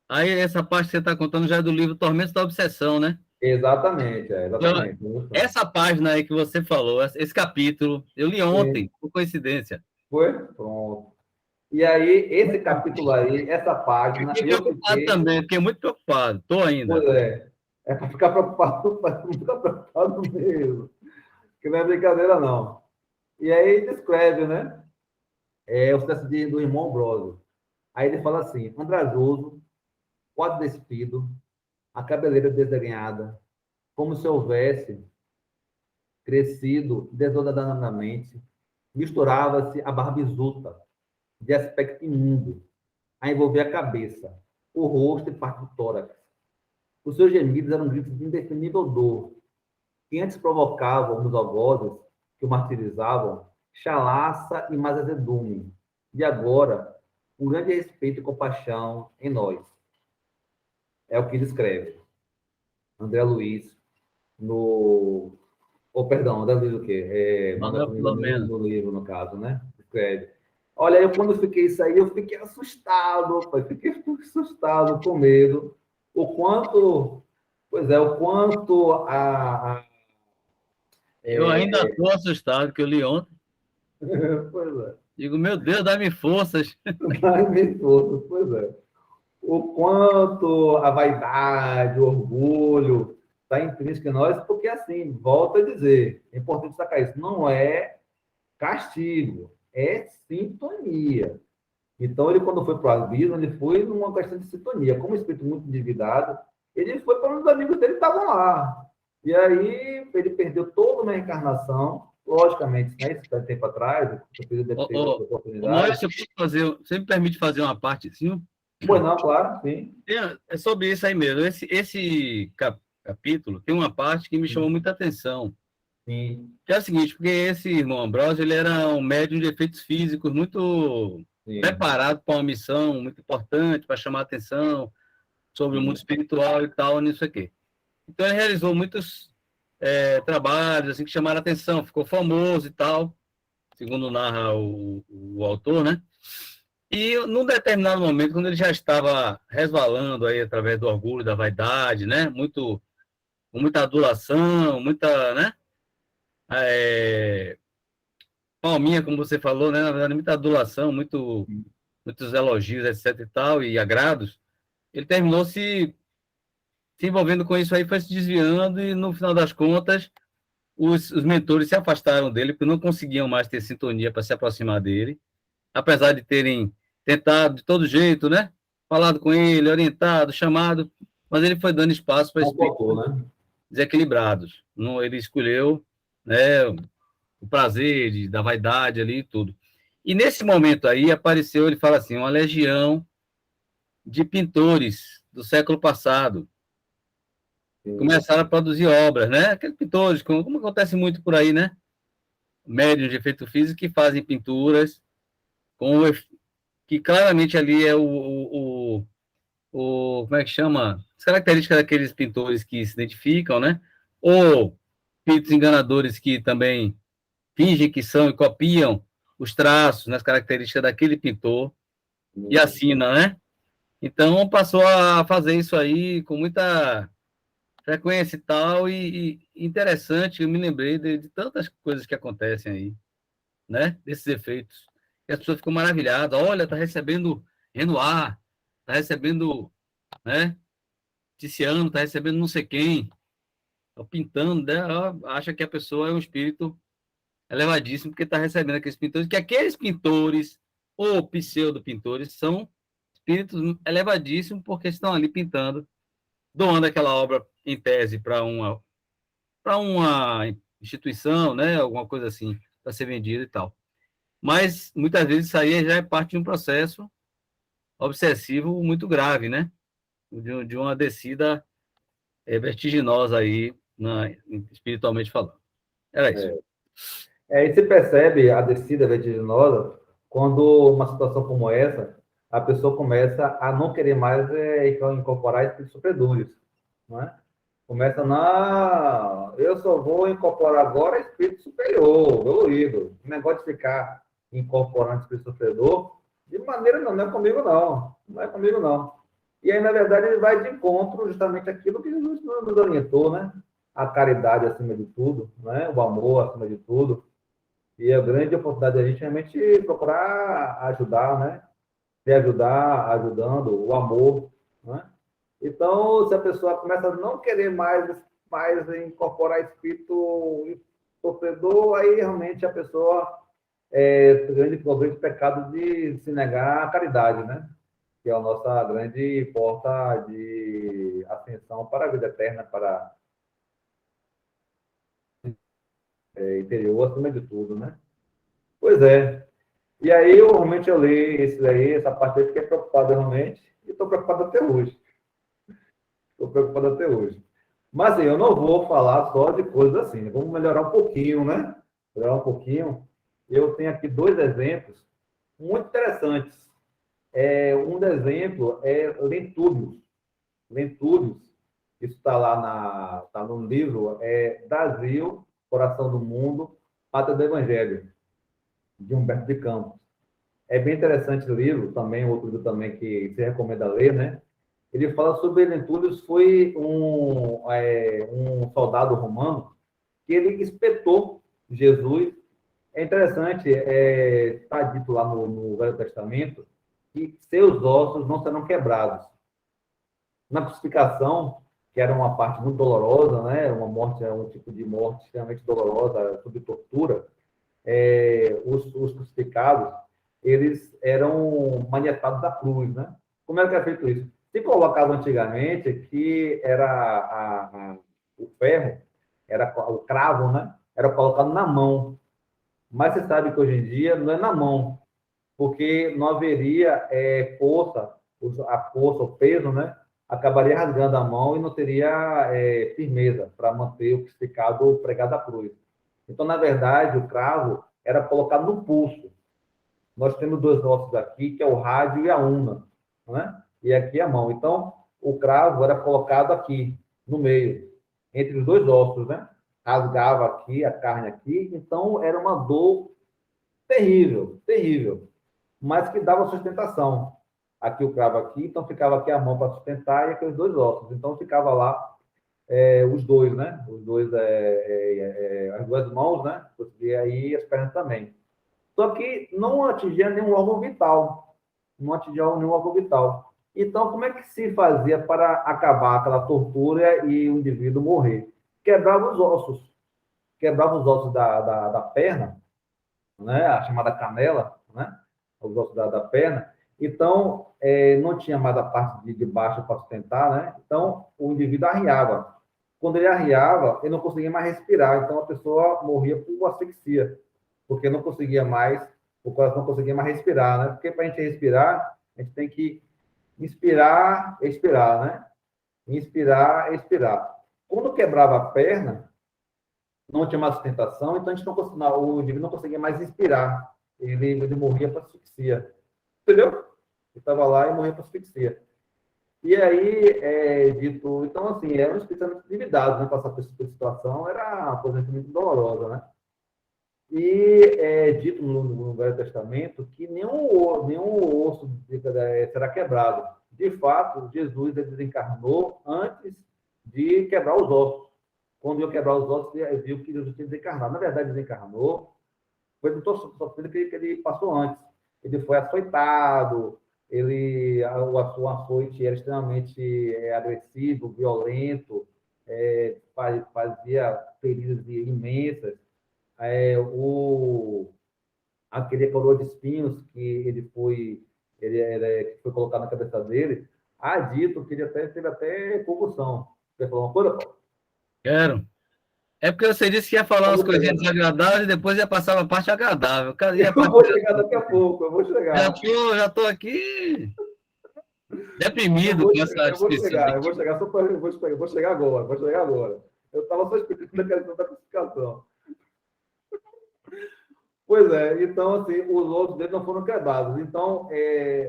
aí essa parte que você está contando já é do livro Tormentos da Obsessão, né? Exatamente, Então, exatamente. essa página aí que você falou, esse capítulo, eu li ontem, por coincidência. Foi? Pronto. E aí, esse capítulo aí, essa página, Fiquei eu preocupado fiquei... também, fiquei muito preocupado, estou ainda. Pois é para ficar preocupado, para ficar preocupado mesmo, que não é brincadeira, não. E aí descreve, né? O sucesso do irmão Ambrósio. Aí ele fala assim, andrajoso, quase despido, a cabeleira desgrenhada, como se houvesse crescido desordenadamente, misturava-se a barbisuta, de aspecto imundo, a envolver a cabeça, o rosto e parte do tórax. Os seus gemidos eram gritos de indefinível dor, que antes provocavam nos algozes que o martirizavam chalaça e mais azedume, e agora um grande respeito e compaixão em nós. É o que descreve André Luiz no... perdão, André Luiz o quê? Manuel Filomeno. No livro, no caso, né? Escreve. Olha, eu quando fiquei isso aí, eu fiquei assustado, pai. Fiquei assustado, com medo. O quanto Eu ainda estou assustado, que eu li ontem. pois é. Digo, meu Deus, dá-me forças. Pois é. O quanto a vaidade, o orgulho está intrínseco em nós, porque, assim, volto a dizer, é importante destacar isso, não é castigo, é sintonia. Então, ele, quando foi para o abismo, ele foi numa questão de sintonia. Como espírito muito endividado, ele foi para os amigos dele que estavam lá. E aí, ele perdeu toda uma reencarnação, logicamente, né, isso faz tempo atrás, o filho deve ter outra oportunidade. Maurício, você me permite fazer uma parte, sim? Pois não, claro, sim. É sobre isso aí mesmo. Esse capítulo tem uma parte que me chamou muita atenção. Sim. Que é o seguinte, porque esse irmão Ambrosio, ele era um médium de efeitos físicos muito preparado para uma missão muito importante, para chamar atenção sobre o mundo espiritual e tal, nisso aqui. Então, ele realizou muitos trabalhos assim, que chamaram atenção, ficou famoso e tal, segundo narra o autor, né? E, num determinado momento, quando ele já estava resvalando aí através do orgulho, da vaidade, né? Com muita adulação, muita, né? Palminha, como você falou, né? Na verdade, muita adulação, muitos elogios, etc e tal, e agrados. Ele terminou se envolvendo com isso aí, foi se desviando e, no final das contas, os mentores se afastaram dele, porque não conseguiam mais ter sintonia para se aproximar dele, apesar de terem tentado de todo jeito, né? Falado com ele, orientado, chamado, mas ele foi dando espaço para Não faltou, né? desequilibrados. Não, ele escolheu, né, o prazer da vaidade ali e tudo. E nesse momento aí apareceu, ele fala assim, uma legião de pintores do século passado Sim. começaram a produzir obras, né? Aqueles pintores, como acontece muito por aí, né? Médiuns de efeito físico que fazem pinturas com que claramente ali é como é que chama? As características daqueles pintores que se identificam, né? Ou espíritos enganadores que também fingem que são e copiam os traços, né, as características daquele pintor e assina, né? Então passou a fazer isso aí com muita frequência e tal, e interessante, eu me lembrei de tantas coisas que acontecem aí, né? Desses efeitos. E as pessoas ficam maravilhadas, olha, tá recebendo Renoir, tá recebendo, né? Tiziano, tá recebendo não sei quem, tá pintando, né? Ela acha que a pessoa é um espírito elevadíssimo porque está recebendo aqueles pintores, que aqueles pintores ou pseudo-pintores são espíritos elevadíssimos porque estão ali pintando, doando aquela obra em tese para uma instituição, né, alguma coisa assim, para ser vendida e tal. Mas muitas vezes isso aí já é parte de um processo obsessivo muito grave, né? De uma descida vertiginosa aí, espiritualmente falando. Era isso. Aí você percebe a descida vertiginosa quando uma situação como essa, a pessoa começa a não querer mais incorporar espíritos superiores, não é? Começa, não, eu só vou incorporar agora espírito superior, evoluído. O negócio de ficar incorporando espírito superior, de maneira não é comigo não, não é comigo não. E aí, na verdade, ele vai de encontro justamente aquilo que Jesus nos orientou, né? A caridade acima de tudo, né? O amor acima de tudo. E a grande oportunidade da gente é realmente procurar ajudar, né? Se ajudar, ajudando, o amor, né? Então, se a pessoa começa a não querer mais incorporar espírito sofredor, aí realmente a pessoa o grande pecado de se negar à caridade, né? Que é a nossa grande porta de ascensão para a vida eterna, para interior, acima de tudo, né? Pois é. E aí, realmente, eu li esse daí, essa parte aí, fiquei preocupado realmente, e estou preocupado até hoje. Estou preocupado até hoje. Mas, assim, eu não vou falar só de coisas assim, né? Vamos melhorar um pouquinho, né? Melhorar um pouquinho. Eu tenho aqui dois exemplos muito interessantes. Um exemplo é Lentúrios. Lentúrios, isso está lá tá no livro, Brasil, Coração do Mundo, Pátria do Evangelho, de Humberto de Campos. É bem interessante o livro, também, outro livro também que se recomenda ler, né? Ele fala sobre Lentulus, foi um soldado romano que ele espetou Jesus. É interessante, está dito lá no Velho Testamento que seus ossos não serão quebrados. Na crucificação, que era uma parte muito dolorosa, né? Uma morte, um tipo de morte extremamente dolorosa, sob tortura, os crucificados, eles eram manietados da cruz, né? Como era que era feito isso? Se colocava antigamente que era o ferro, era o cravo, né? Era colocado na mão. Mas você sabe que hoje em dia não é na mão, porque não haveria força, a força, o peso, né? Acabaria rasgando a mão e não teria firmeza para manter o crucificado pregado à cruz. Então, na verdade, o cravo era colocado no pulso. Nós temos dois ossos aqui, que é o rádio e a una, né? E aqui a mão. Então, o cravo era colocado aqui, no meio, entre os dois ossos, né? Rasgava aqui, a carne aqui. Então, era uma dor terrível, terrível, mas que dava sustentação. Aqui o cravo aqui, então ficava aqui a mão para sustentar e aqui os dois ossos. Então, ficava lá os dois, né? Os dois, as duas mãos, né? E aí as pernas também. Só que não atingia nenhum órgão vital. Não atingia nenhum órgão vital. Então, como é que se fazia para acabar aquela tortura e o indivíduo morrer? Quebrava os ossos. Quebrava os ossos da perna, né? A chamada canela, né? Os ossos da perna. Então, não tinha mais a parte de baixo para sustentar, né? Então, o indivíduo arriava. quando ele arriava, ele não conseguia mais respirar, então a pessoa morria por asfixia, porque não conseguia mais, o coração não conseguia mais respirar, né? Porque para a gente respirar, a gente tem que inspirar, expirar, né? Inspirar, expirar. Quando quebrava a perna, não tinha mais sustentação, então a gente não conseguia, o indivíduo não conseguia mais inspirar, ele morria por asfixia, entendeu? Ele estava lá e morria por asfixia. E aí, dito, então, assim, eram especialmente endividados, né? Passar por essa situação era uma coisa muito dolorosa, né? E é dito no Velho Testamento que nenhum osso será quebrado. De fato, Jesus ele desencarnou antes de quebrar os ossos. Quando ia quebrar os ossos, ele viu que Jesus tinha desencarnado. Na verdade, desencarnou, foi do sofrimento que ele passou antes. Ele foi açoitado, o açoite era extremamente agressivo, violento, fazia feridas imensas. Aquele coroa de espinhos que foi colocado na cabeça dele, há dito que ele teve até convulsão. Você falou uma coisa, Paulo? Quero. É porque você disse que ia falar umas coisinhas desagradáveis e depois ia passar para a parte agradável. Cadê a parte Eu vou chegar daqui a pouco, eu vou chegar. Já tô aqui deprimido com essa descrição. Eu vou chegar, eu vou chegar agora. Eu estava só explicando a questão da classificação. Pois é, então, assim, os ossos dele não foram quebrados. Então,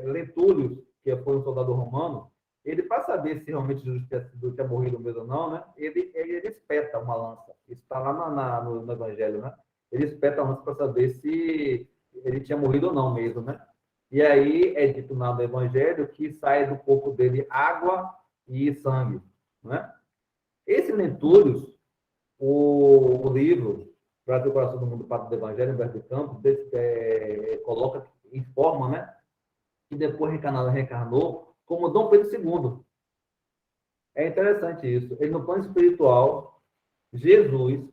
Lentulio, que foi um soldado romano, ele, para saber se realmente Jesus tinha morrido mesmo ou não, né, ele espeta uma lança. Isso está lá no Evangelho, né? Ele espeta a lança para saber se ele tinha morrido ou não mesmo, né? E aí é dito no Evangelho que sai do corpo dele água e sangue, né? Esse Lentulio, o livro Brasil, Coração do Mundo, Pato do Evangelho, Humberto de Campos, coloca, informa, né, que depois reencarnou como Dom Pedro II. É interessante isso. Ele, no plano espiritual, Jesus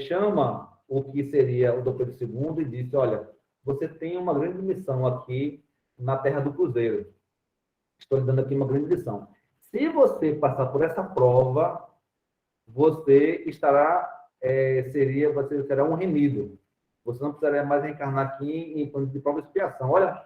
chama o que seria o Dom Pedro II e disse, olha, você tem uma grande missão aqui na Terra do Cruzeiro. Estou lhe dando aqui uma grande lição. Se você passar por essa prova, você será um remido. Você não precisaria mais reencarnar aqui em plano de prova e expiação. Olha,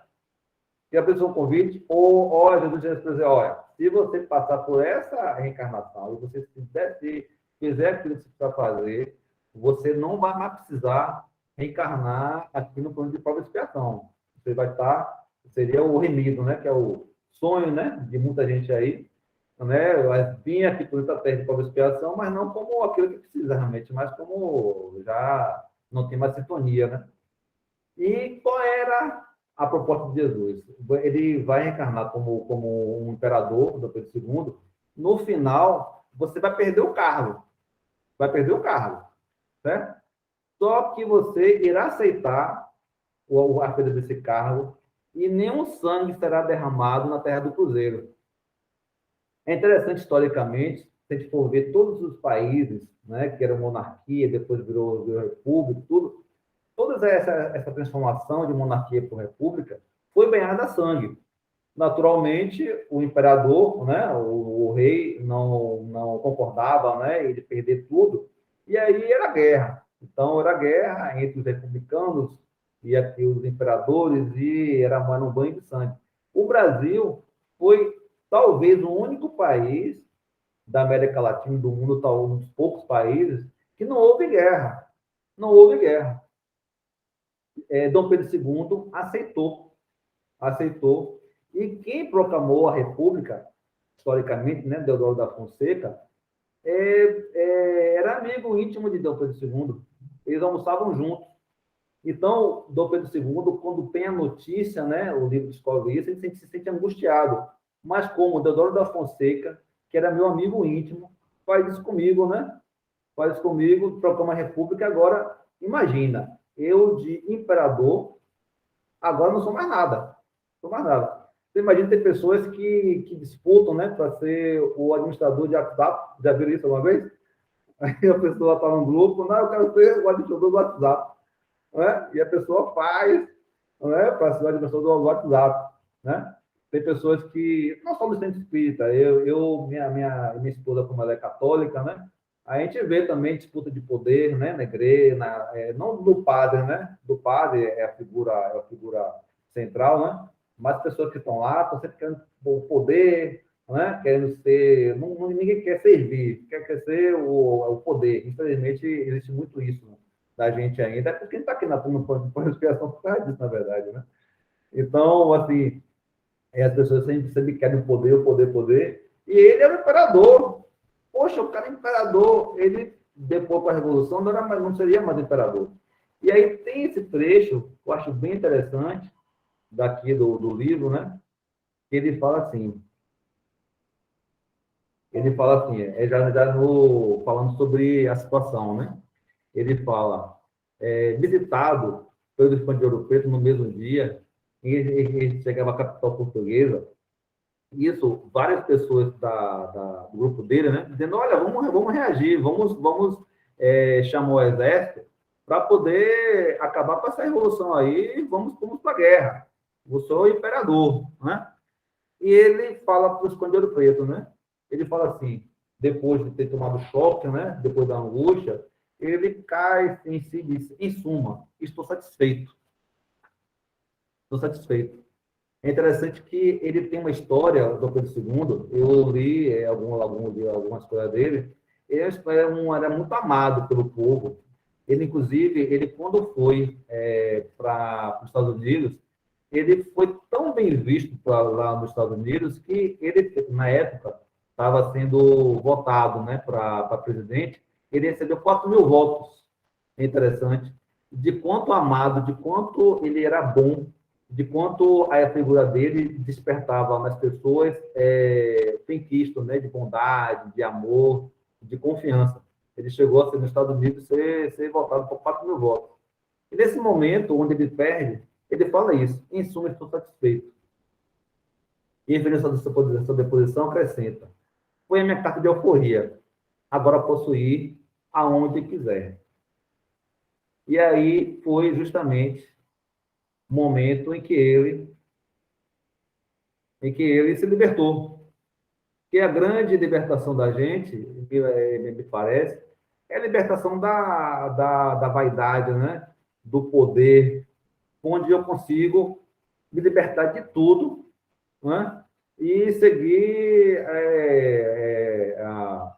se a pessoa um convite, ou Jesus já dizer, olha, se você passar por essa reencarnação e você fizer aquilo que você precisa fazer, você não vai mais precisar reencarnar aqui no plano de prova e expiação. Você vai estar, seria o remido, né? Que é o sonho, né? De muita gente aí, né? Vir aqui por essa terra de prova e expiação, mas não como aquilo que precisa realmente, mas como já não tem mais sintonia, né? E qual era a proposta de Jesus? Ele vai reencarnar como um imperador, do Pedro II. No final, você vai perder o cargo. Vai perder o cargo, certo? Só que você irá aceitar a perda desse cargo e nenhum sangue será derramado na terra do Cruzeiro. É interessante, historicamente, se a gente for ver todos os países, né, que eram monarquia, depois virou república, tudo, toda essa transformação de monarquia por república foi banhada a sangue. Naturalmente, o imperador, né, o rei, não concordava, né, ele perder tudo, e aí era guerra. Então, era guerra entre os republicanos e aqui os imperadores, e era um banho de sangue. O Brasil foi talvez o único país da América Latina, do mundo, um dos poucos países, que não houve guerra. Não houve guerra. Dom Pedro II aceitou. E quem proclamou a República, historicamente, né, Deodoro da Fonseca, era amigo íntimo de Dom Pedro II. Eles almoçavam juntos. Então, Dom Pedro II, quando tem a notícia, né, o livro descobre isso, ele se sente angustiado. Mas como Deodoro da Fonseca, que era meu amigo íntimo, faz isso comigo, né? Faz isso comigo, proclama a República. Agora, imagina, eu de imperador, agora não sou mais nada. Não sou mais nada. Você imagina ter pessoas que disputam, né, para ser o administrador de WhatsApp. Já viram isso alguma vez? Aí a pessoa está num grupo, não, eu quero ser o administrador do WhatsApp. Né? E a pessoa faz, né, para ser o administrador do WhatsApp. Né? tem pessoas que não são do centro espírita. Minha esposa, como ela é católica, né? A gente vê também disputa de poder, né? Na igreja, não do padre, né? Do padre é a figura central, né? Mas as pessoas que estão lá estão sempre querendo o poder, né? Querendo ser, ninguém quer servir, quer ser o poder. Infelizmente existe muito isso, né, da gente ainda, é porque a gente está aqui na expiação por causa disso, na verdade, né? Então, assim, as pessoas sempre querem o poder, o poder, o poder. E ele era o imperador. Poxa, o cara é imperador. Ele, depois da Revolução, não seria mais imperador. E aí tem esse trecho, que eu acho bem interessante, daqui do livro, né? Que ele fala assim, falando sobre a situação, né? Ele fala, visitado pelo Visconde de Ouro Preto no mesmo dia, ele chegava à capital portuguesa. Isso, várias pessoas do grupo dele, né, dizendo, olha, vamos reagir, vamos chamar o exército para poder acabar com essa revolução aí, vamos para a guerra. Eu sou o imperador, né? E ele fala para o Escondeiro Preto, né? Ele fala assim, depois de ter tomado choque, né, depois da angústia, ele cai em si e diz, em suma, estou satisfeito. Estou satisfeito. É interessante que ele tem uma história do Pedro II, eu li algumas coisas dele, era muito amado pelo povo. Ele, inclusive, quando foi para os Estados Unidos, ele foi tão bem visto lá nos Estados Unidos que ele, na época, estava sendo votado, né, para presidente, ele recebeu 4.000 votos. É interessante. De quanto amado, de quanto ele era bom, de quanto a figura dele despertava nas pessoas penquisto, né, de bondade, de amor, de confiança. Ele chegou a ser, nos Estados Unidos, ser votado por 4.000 votos. E nesse momento, onde ele perde, ele fala isso, em suma, estou satisfeito. E em referência dessa deposição, acrescenta, foi a minha carta de euforia, agora posso ir aonde quiser. E aí foi justamente o momento em que ele se libertou. Que a grande libertação da gente, me parece, é a libertação da vaidade, né? Do poder, onde eu consigo me libertar de tudo, né? E seguir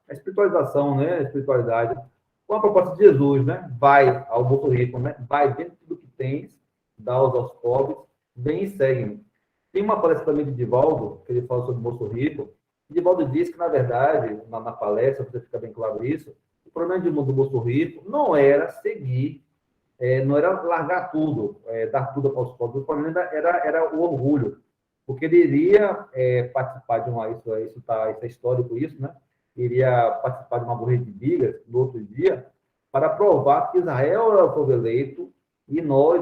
a espiritualização, né? A espiritualidade, com a proposta de Jesus, né? Vai ao moço rico, né? Vai, vende tudo que tens, dá aos pobres, vem e segue-me. Tem uma palestra também de Divaldo, que ele fala sobre o moço rico. Divaldo diz que, na verdade, na palestra, para ficar bem claro isso, o problema do moço rico não era seguir, não era largar tudo, dar tudo para os pobres. O problema era o orgulho, porque ele iria participar de uma, isso é histórico isso, né? Iria participar de uma borrede de bigas no outro dia para provar que Israel era o povo eleito e nós,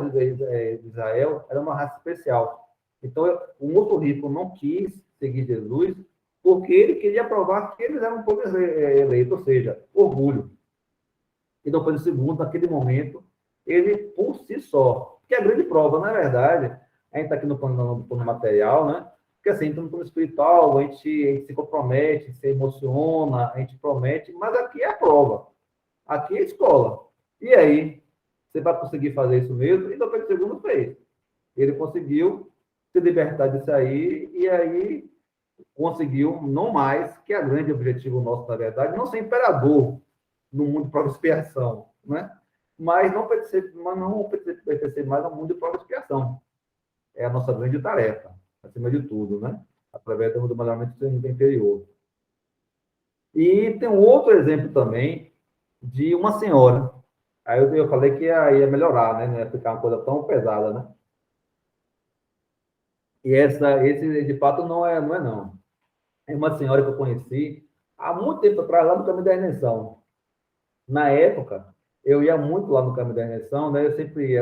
Israel, era uma raça especial. Então, o moço rico não quis seguir Jesus porque ele queria provar que eles eram um povo eleito, ou seja, orgulho. E Dom Pedro II, naquele momento, ele, por si só, que é a grande prova, na verdade, a gente está aqui no plano material, né? Porque assim, no plano espiritual, a gente se compromete, se emociona, a gente promete, mas aqui é a prova, aqui é a escola. E aí, você vai conseguir fazer isso mesmo? E Dom Pedro II fez. Ele conseguiu se libertar disso aí, e aí conseguiu, não mais, que é o grande objetivo nosso, na verdade, não ser imperador no mundo de prova e expiação, né? Mas não pertencer mais ao mundo de prova e expiação. É a nossa grande tarefa, acima de tudo, né? Através do melhoramento interior. E tem um outro exemplo também de uma senhora. Aí eu falei que ia melhorar, né? Não ia ficar uma coisa tão pesada, né? E esse de fato não é não. É uma senhora que eu conheci há muito tempo atrás, lá no Caminho da Redenção. Na época, eu ia muito lá no Caminho da Redenção, né?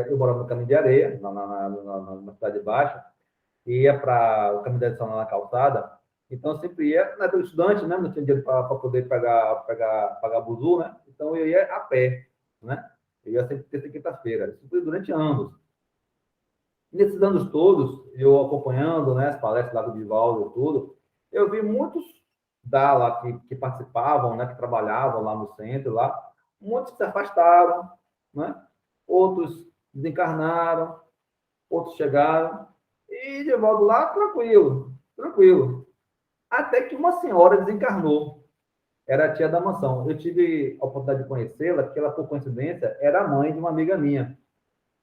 Eu morava no Caminho de Areia, na Cidade Baixa, e ia para o Caminho da Redenção lá na calçada. Então, eu sempre ia, na época estudante, né? Não tinha dinheiro para poder pagar buzu, né? Então, eu ia a pé, né? Eu ia sempre terça e quinta-feira. Isso foi durante anos. Nesses anos todos, eu acompanhando, né, as palestras lá do Divaldo e tudo, eu vi muitos da lá que participavam, né, que trabalhavam lá no centro, lá, muitos se afastaram, né? Outros desencarnaram, outros chegaram, e Divaldo lá, tranquilo, tranquilo. Até que uma senhora desencarnou, era a tia da mansão. Eu tive a oportunidade de conhecê-la, porque ela, por coincidência, era a mãe de uma amiga minha,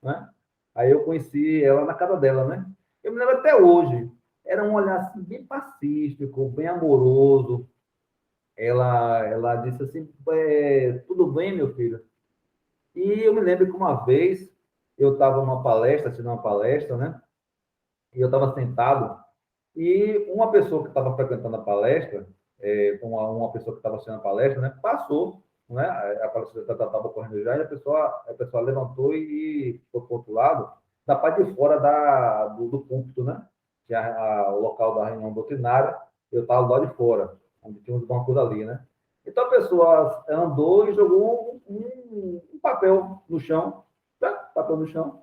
né? Aí eu conheci ela na casa dela, né? Eu me lembro até hoje. Era um olhar assim, bem pacífico, bem amoroso. Ela disse assim: tudo bem, meu filho? E eu me lembro que uma vez eu estava numa palestra, assistindo uma palestra, né? E eu estava sentado e uma pessoa que estava frequentando a palestra, uma pessoa que estava assistindo a palestra, né? Passou, né? A palestra estava ocorrendo já e a pessoa levantou e foi para o outro lado, da parte de fora do púlpito, né? Que é o local da reunião doutrinária, eu estava do lado de fora, onde tinha uns bancos ali, né? Então a pessoa andou e jogou um papel no chão, tá? Papel no chão.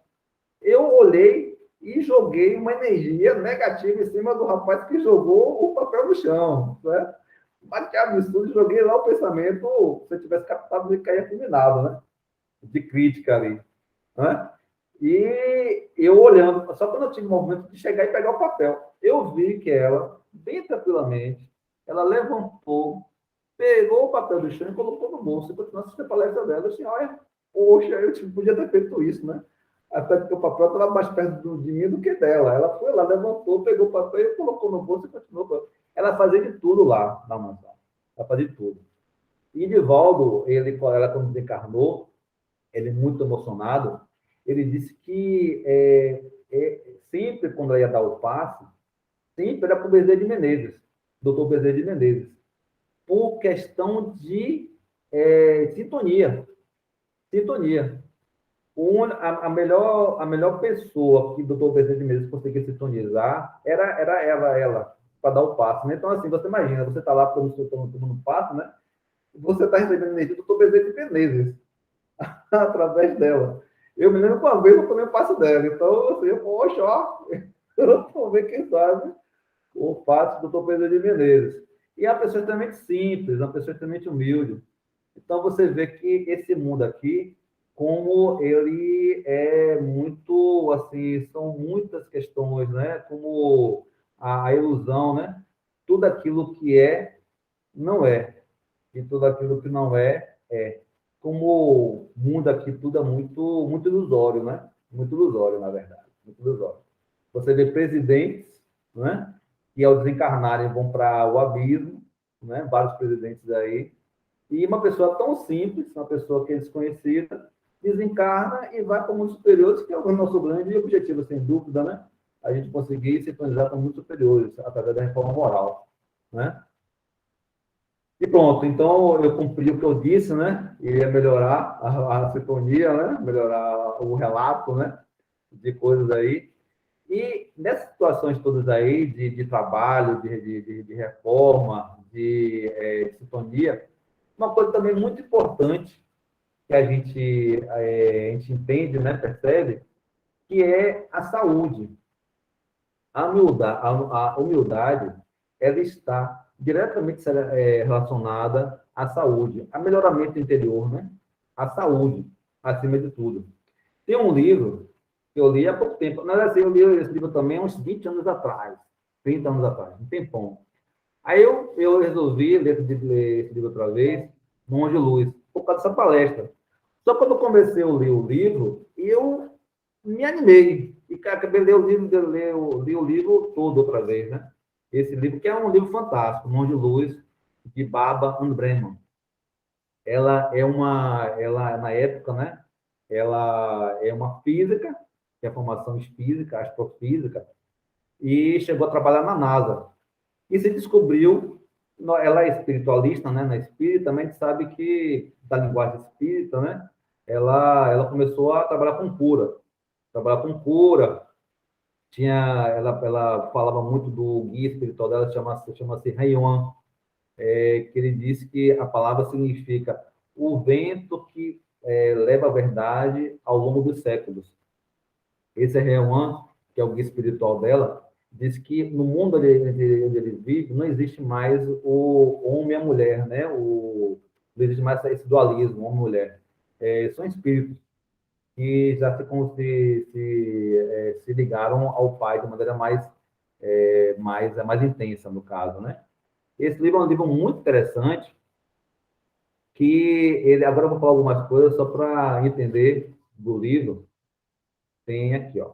Eu olhei e joguei uma energia negativa em cima do rapaz que jogou o papel no chão, né? Mas que absurdo, joguei lá o pensamento, se eu tivesse captado, ele caía fulminado, né? De crítica ali, né? E eu olhando, só quando eu tive o momento de chegar e pegar o papel, eu vi que ela, bem tranquilamente, ela levantou, pegou o papel do chão e colocou no bolso e continuou assistindo a palestra dela. Eu disse, olha, poxa, eu podia ter feito isso, né? Até porque o papel estava mais perto de mim do que dela. Ela foi lá, levantou, pegou o papel e colocou no bolso e continuou. Ela fazia de tudo lá na mansão. Ela fazia de tudo. E Divaldo, ela quando desencarnou, ele muito emocionado, ele disse que sempre quando ela ia dar o passe, sempre era para o Bezerra de Menezes, doutor Bezerra de Menezes, por questão de sintonia. Sintonia. A melhor pessoa que o doutor Bezerra de Menezes conseguia sintonizar era ela para dar o passe. Né? Então, assim, você imagina, você está lá tomando passe, né? Você está recebendo energia do doutor Bezerra de Menezes, através dela. Eu me lembro que uma vez eu tomei o passe dela. Então, assim, poxa, ó, eu vou ver quem sabe o passe do doutor Bezerra de Menezes. E é uma pessoa extremamente simples, uma pessoa extremamente humilde. Então, você vê que esse mundo aqui, como ele é muito, assim, são muitas questões, né? Como a ilusão, né? Tudo aquilo que é, não é. E tudo aquilo que não é, é. Como o mundo aqui, tudo é muito, muito ilusório, né? Muito ilusório, na verdade. Muito ilusório. Você vê presidentes, né? Que ao desencarnarem vão para o abismo, né? Vários presidentes aí, e uma pessoa tão simples, uma pessoa que é desconhecida, desencarna e vai para mundos superiores, que é o nosso grande objetivo, sem dúvida, né? A gente conseguir sintonizar com mundos superiores, através da reforma moral, né? E pronto, então eu cumpri o que eu disse, né? Iria melhorar a sintonia, né? Melhorar o relato, né? De coisas aí. E nessas situações todas aí, de trabalho, de reforma, de sintonia, uma coisa também muito importante que a gente entende, né, percebe, que é a saúde. A humildade, ela está diretamente relacionada à saúde, a melhoramento interior, né? A saúde, acima de tudo. Tem um livro que eu li há pouco tempo, na verdade, eu li esse livro também há uns 20 anos atrás, 30 anos atrás, um tempão. Aí eu resolvi ler esse livro outra vez, no de Luz, por causa dessa palestra. Só quando eu comecei a ler o livro, eu me animei. E acabei de ler o livro, li o livro todo outra vez, né? Esse livro, que é um livro fantástico, Mão de Luz, de Baba Breman. Ela, na época, né? Ela é uma física, que é formação de física, astrofísica, e chegou a trabalhar na NASA. E se descobriu, ela é espiritualista, né? Na espírita, também sabe que, da linguagem espírita, né? Ela começou a trabalhar com cura. Ela falava muito do guia espiritual dela, chama-se Rayon, que ele disse que a palavra significa o vento que leva a verdade ao longo dos séculos. Esse é Rayon, que é o guia espiritual dela, diz que no mundo onde ele vive, não existe mais o homem e a mulher, né? Não existe mais esse dualismo, homem e mulher. São espíritos que já se ligaram ao Pai de maneira mais intensa, no caso, né? Esse livro é um livro muito interessante, que agora eu vou falar algumas coisas só para entender do livro. Tem aqui, ó.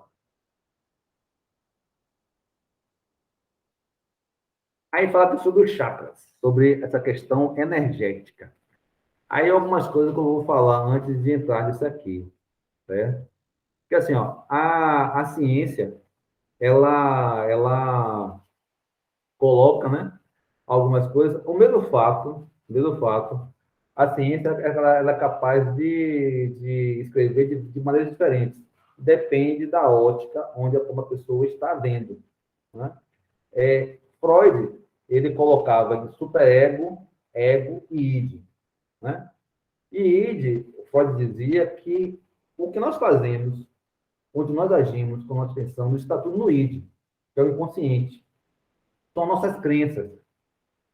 Aí fala sobre os chakras, sobre essa questão energética. Aí algumas coisas que eu vou falar antes de entrar nisso aqui, certo? Porque assim, ó, a ciência, ela coloca, né, algumas coisas, o mesmo fato, a ciência ela é capaz de escrever de maneiras diferentes. Depende da ótica onde uma pessoa está vendo, né? Freud, ele colocava em superego, ego e id, né? E id, Freud dizia que o que nós fazemos, onde nós agimos, como nós pensamos, está tudo no id, que é o inconsciente. São nossas crenças,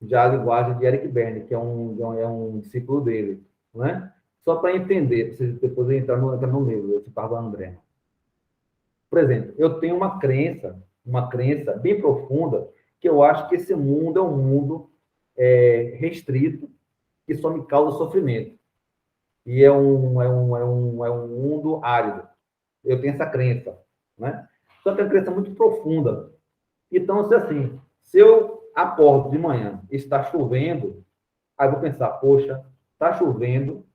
já a linguagem de Eric Berne, que é um discípulo dele, né? Só para entender, vocês depois entrar no livro, eu citava André. Por exemplo, eu tenho uma crença bem profunda, que eu acho que esse mundo é um mundo restrito, que só me causa sofrimento. E é um mundo árido. Eu tenho essa crença, né? Só que é uma crença muito profunda. Então, se eu acordo de manhã e está chovendo, aí eu vou pensar, poxa, está chovendo,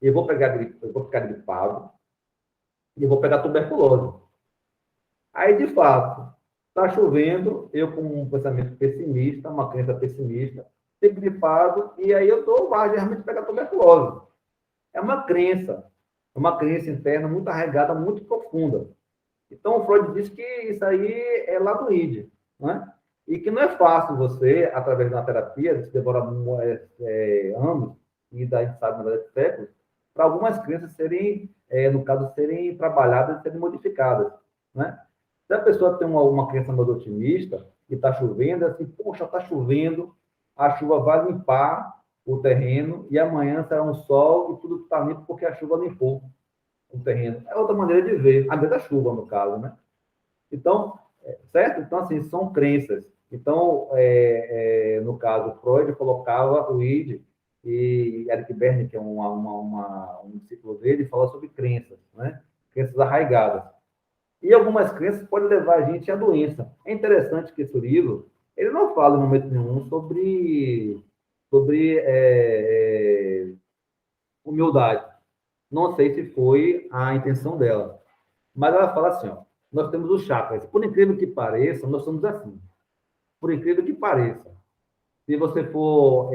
eu vou ficar gripado e eu vou pegar tuberculose. Aí, de fato, está chovendo, eu com um pensamento pessimista, uma crença pessimista, fico gripado, e aí eu estou mais realmente pegar tuberculose. É uma crença interna muito arraigada, muito profunda. Então, o Freud diz que isso aí é lá do id, né? E que não é fácil você, através de uma terapia, que demora anos, e daí a gente sabe, na verdade, séculos, para algumas crenças serem, no caso, serem trabalhadas, serem modificadas, né? Se a pessoa tem uma crença mais otimista e está chovendo, é assim, poxa, está chovendo, a chuva vai limpar o terreno e amanhã será um sol e tudo está limpo porque a chuva limpou o terreno. É outra maneira de ver, a da chuva, no caso, né? Então, certo? Então, assim, são crenças. Então, no caso, Freud colocava o id e Eric Berne, que é um discípulo dele, fala sobre crenças, né? Crenças arraigadas. E algumas crenças podem levar a gente à doença. É interessante que esse livro, ele não fala em momento nenhum sobre humildade. Não sei se foi a intenção dela. Mas ela fala assim, ó, nós temos os chakras. Por incrível que pareça, nós somos assim. Por incrível que pareça. Se você for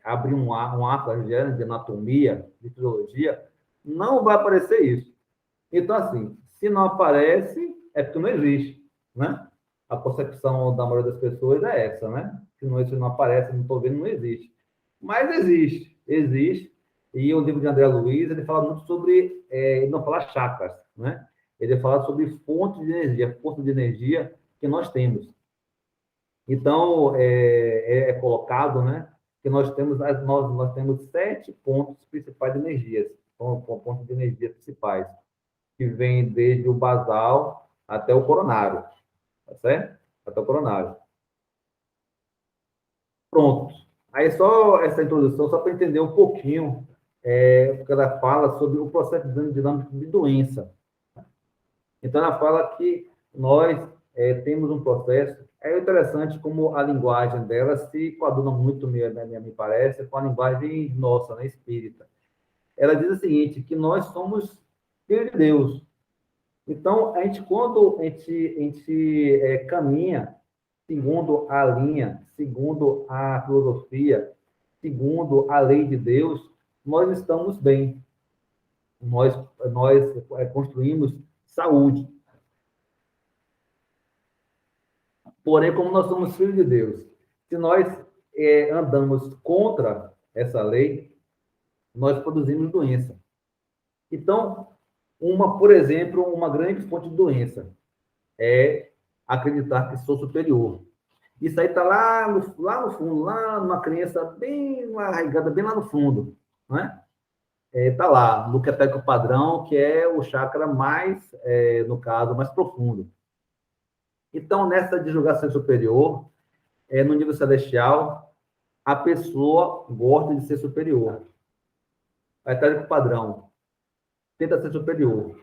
abrir um atlas de anatomia, de fisiologia, não vai aparecer isso. Então, assim, se não aparece, é porque não existe, né? A concepção da maioria das pessoas é essa, né? Se não aparece, não estou vendo, não existe. Mas existe. E o livro de André Luiz, ele fala muito sobre, ele não fala chakras, né? Ele fala sobre fontes de energia que nós temos. Então, é colocado, né, que nós temos 7 pontos principais de energias, pontos de energia principais, que vem desde o basal até o coronário, tá certo? Até o coronário. Pronto. Aí só essa introdução, só para entender um pouquinho, porque ela fala sobre o processo dinâmico de doença. Então, ela fala que nós temos um processo. É interessante como a linguagem dela se coaduna muito, me parece, com a linguagem nossa, né, espírita. Ela diz o seguinte, que nós somos filhos de Deus. Então, quando a gente caminha segundo a linha, segundo a filosofia, segundo a lei de Deus, nós estamos bem. Nós construímos saúde. Porém, como nós somos filhos de Deus, se nós andamos contra essa lei, nós produzimos doença. Então, por exemplo, uma grande fonte de doença. é acreditar que sou superior. Isso aí está lá no fundo, lá numa crença bem arraigada, bem lá no fundo, né? Está lá, no Keteco padrão, que é o chakra mais, no caso, mais profundo. Então, nessa de julgar ser superior, no nível celestial, a pessoa gosta de ser superior. A Keteco padrão tenta ser superior.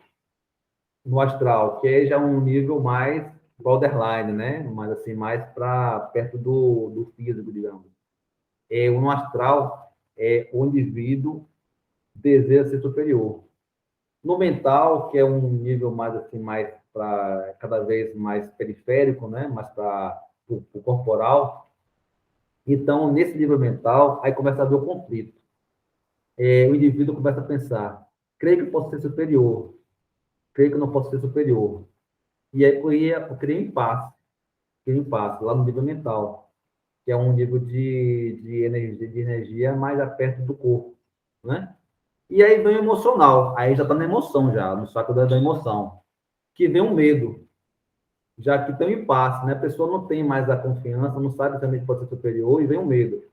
No astral, que é já um nível mais borderline, né? Mas assim, mais para perto do físico, digamos. No astral, o indivíduo deseja ser superior. No mental, que é um nível mais assim, mais para cada vez mais periférico, né? Mais para o corporal. Então, nesse nível mental, aí começa a haver o conflito. O indivíduo começa a pensar: creio que posso ser superior, creio que não posso ser superior. E aí eu criei impasse lá no nível mental, que é um nível de energia mais perto do corpo, né? E aí vem o emocional, aí já está na emoção já, no saco da emoção, que vem o medo, já que tem um impasse, né? A pessoa não tem mais a confiança, não sabe também que pode ser superior, e vem o medo.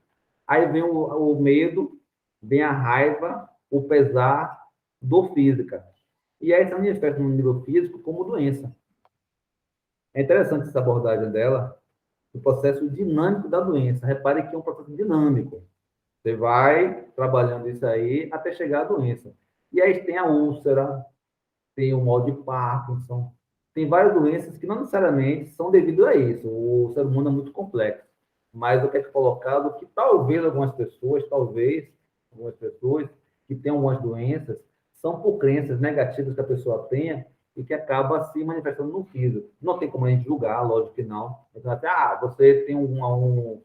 Aí vem o medo, vem a raiva, o pesar, dor física. E aí se manifesta no nível físico como doença. É interessante essa abordagem dela, o processo dinâmico da doença. Repare que é um processo dinâmico. Você vai trabalhando isso aí até chegar à doença. E aí tem a úlcera, tem o mal de Parkinson, tem várias doenças que não necessariamente são devido a isso. O ser humano é muito complexo. Mas eu quero colocar que talvez algumas pessoas que têm algumas doenças, são por crenças negativas que a pessoa tenha e que acaba se manifestando no físico. Não tem como a gente julgar, lógico que não. Então, até, você tem uma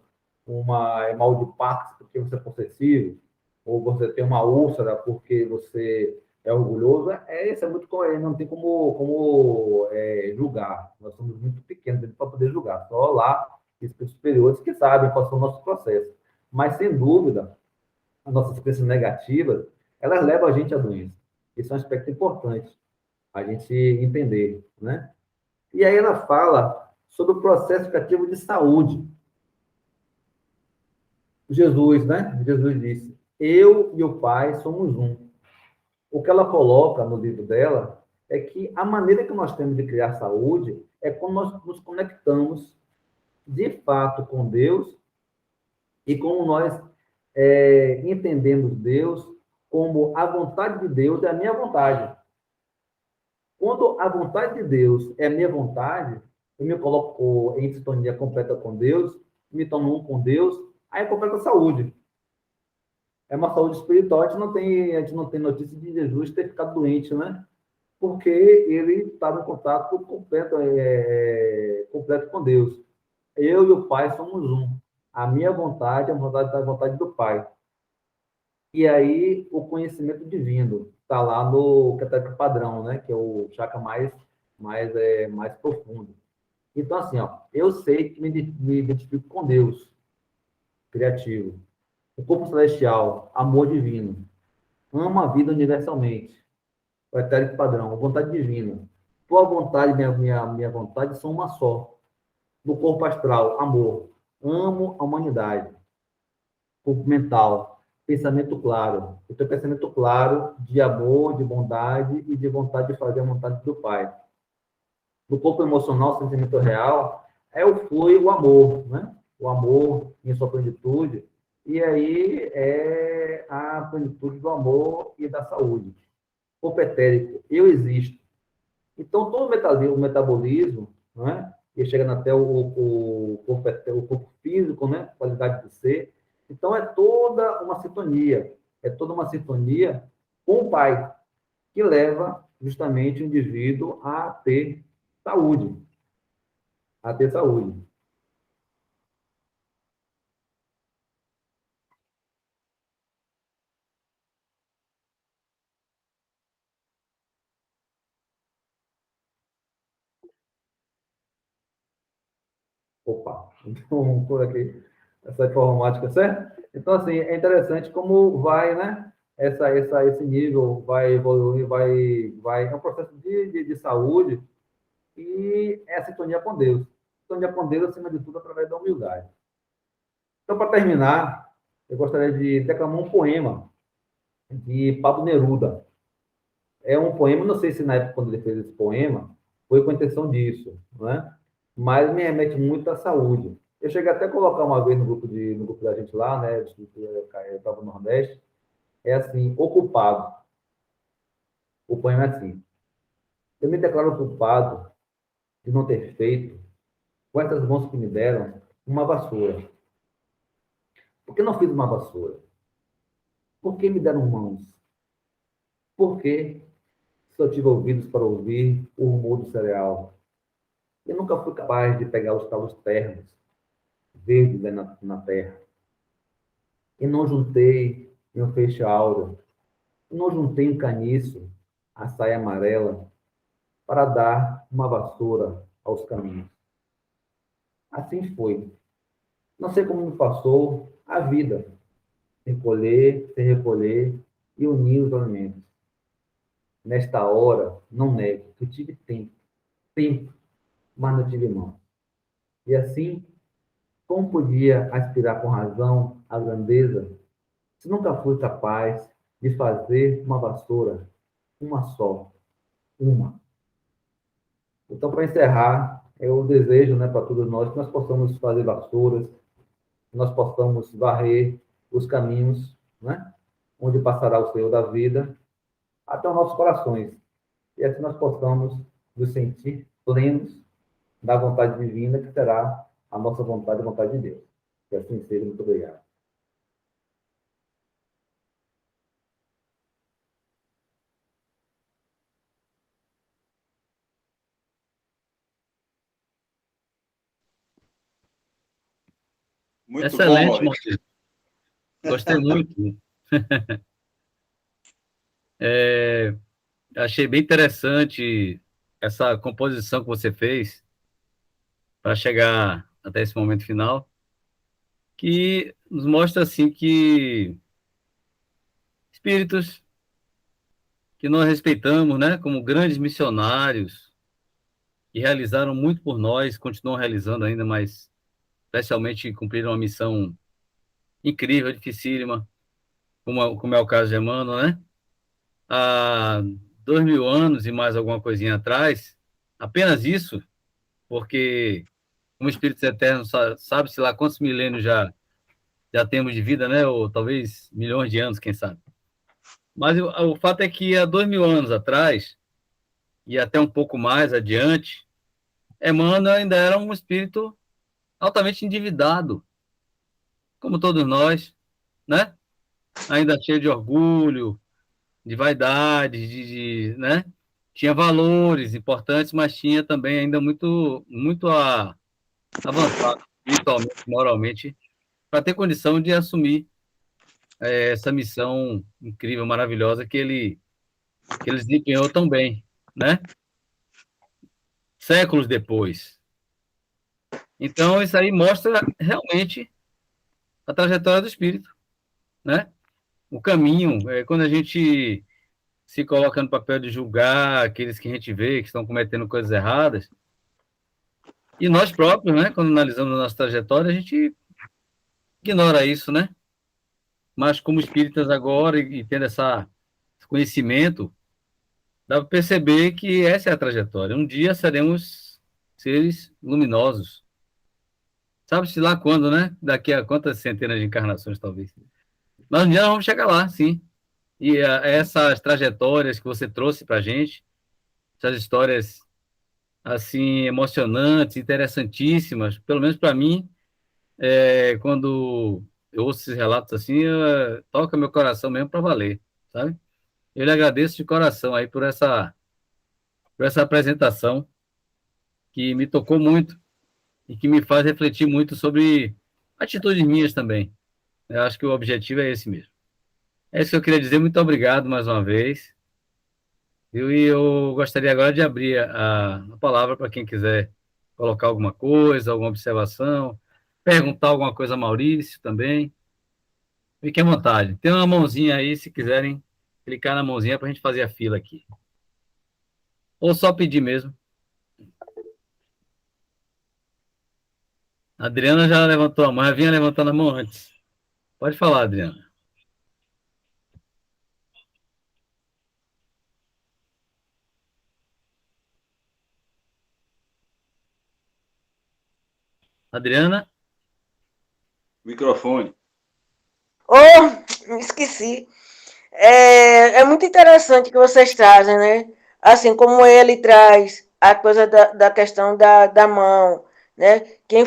mal de Parkinson porque você é possessivo, ou você tem uma úlcera porque você é orgulhoso, isso é muito, não tem como julgar. Nós somos muito pequenos para poder julgar. Só lá, espíritos superiores que sabem qual são o nosso processo. Mas, sem dúvida, as nossas crenças negativas, elas levam a gente à doença. Isso é um aspecto importante a gente entender, né? E aí ela fala sobre o processo criativo de saúde. Jesus, né? Jesus disse: eu e o Pai somos um. O que ela coloca no livro dela é que a maneira que nós temos de criar saúde é quando nós nos conectamos de fato com Deus e como nós entendemos Deus como a vontade de Deus é a minha vontade. Quando a vontade de Deus é a minha vontade, eu me coloco em sintonia completa com Deus, me torno um com Deus, aí é completa saúde. É uma saúde espiritual, a gente não tem notícia de Jesus ter ficado doente, né? Porque ele estava em contato completo com Deus. Eu e o Pai somos um. A minha vontade é a vontade do Pai. E aí, o conhecimento divino está lá no cateco padrão, né? Que é o chakra mais profundo. Então, assim, eu sei que me identifico com Deus, criativo. O corpo celestial, amor divino. Amo a vida universalmente. O etérico padrão, a vontade divina. Tua vontade e minha vontade são uma só. No corpo astral, amor. Amo a humanidade. Corpo mental, pensamento claro. O teu pensamento claro de amor, de bondade e de vontade de fazer a vontade do Pai. No corpo emocional, sentimento real, o flui o amor, né? O amor em sua plenitude. E aí é a plenitude do amor e da saúde. Corpo etérico, eu existo. Então, todo o metabolismo, né? E chegando até o corpo físico, né? Qualidade de ser. Então, é toda uma sintonia. É toda uma sintonia com o Pai, que leva justamente o indivíduo a ter saúde. A ter saúde. Opa, então, vamos por aqui essa informática, certo? Então, assim, é interessante como vai, né? Esse nível vai evoluir, é um processo de saúde e é a sintonia com Deus. Sintonia com Deus, acima de tudo, através da humildade. Então, para terminar, eu gostaria de declamar um poema de Pablo Neruda. É um poema, não sei se na época, quando ele fez esse poema, foi com a intenção disso, né? Mas me remete muito à saúde. Eu cheguei até a colocar uma vez no grupo da gente lá, né? Eu estava no Nordeste. É assim, ocupado. O poema é assim: eu me declaro culpado de não ter feito, com essas mãos que me deram, uma vassoura. Por que não fiz uma vassoura? Por que me deram mãos? Por que só tive ouvidos para ouvir o rumor do cereal? Eu nunca fui capaz de pegar os talos ternos, verdes na terra. E não juntei em um feixe áureo, e não juntei em caniço a saia amarela para dar uma vassoura aos caminhos. Assim foi. Não sei como me passou a vida, sem colher, sem recolher e unir os alimentos. Nesta hora, não nego que tive tempo, mas não tive mão. E assim, como podia aspirar com razão à grandeza, se nunca fui capaz de fazer uma vassoura, uma só, uma. Então, para encerrar, eu desejo, né, para todos nós que nós possamos fazer vassouras, que nós possamos varrer os caminhos, né, onde passará o Senhor da vida, até os nossos corações. E assim nós possamos nos sentir plenos da vontade divina, que será a nossa vontade, a vontade de Deus. Que assim seja. Muito obrigado. Muito bom, Excelente, Maurício. Maurício. Gostei muito. Achei bem interessante essa composição que você fez para chegar até esse momento final, que nos mostra assim que espíritos que nós respeitamos, né, como grandes missionários, que realizaram muito por nós, continuam realizando ainda, mas especialmente cumpriram uma missão incrível, dificílima, como é o caso de Emmanuel, né? Há 2000 anos e mais alguma coisinha atrás, apenas isso, porque como espíritos eternos, sabe-se lá quantos milênios já temos de vida, né? Ou talvez milhões de anos, quem sabe. Mas o fato é que há 2000 anos atrás, e até um pouco mais adiante, Emmanuel ainda era um espírito altamente endividado, como todos nós, né? Ainda cheio de orgulho, de vaidade, né? Tinha valores importantes, mas tinha também ainda muito a avançar espiritualmente, moralmente, para ter condição de assumir essa missão incrível, maravilhosa que ele desempenhou tão bem, né? Séculos depois. Então, isso aí mostra realmente a trajetória do espírito, né? O caminho, quando a gente se coloca no papel de julgar aqueles que a gente vê que estão cometendo coisas erradas, e nós próprios, né, quando analisamos a nossa trajetória, a gente ignora isso, né? Mas como espíritas agora, e tendo esse conhecimento, dá para perceber que essa é a trajetória. Um dia seremos seres luminosos. Sabe-se lá quando, né? Daqui a quantas centenas de encarnações, talvez. Mas um dia nós vamos chegar lá, sim. E essas trajetórias que você trouxe para a gente, essas histórias, assim, emocionantes, interessantíssimas, pelo menos para mim, quando eu ouço esses relatos assim, toca meu coração mesmo para valer, sabe? Eu lhe agradeço de coração aí por essa apresentação que me tocou muito e que me faz refletir muito sobre atitudes minhas também. Eu acho que o objetivo é esse mesmo. É isso que eu queria dizer. Muito obrigado mais uma vez. E eu gostaria agora de abrir a palavra para quem quiser colocar alguma coisa, alguma observação, perguntar alguma coisa a Maurício também. Fique à vontade. Tem uma mãozinha aí, se quiserem clicar na mãozinha para a gente fazer a fila aqui. Ou só pedir mesmo. A Adriana já levantou a mão, já vinha levantando a mão antes. Pode falar, Adriana. Adriana? Microfone. Oh, me esqueci. É muito interessante que vocês trazem, né? Assim como ele traz a coisa da questão da mão, né? Quem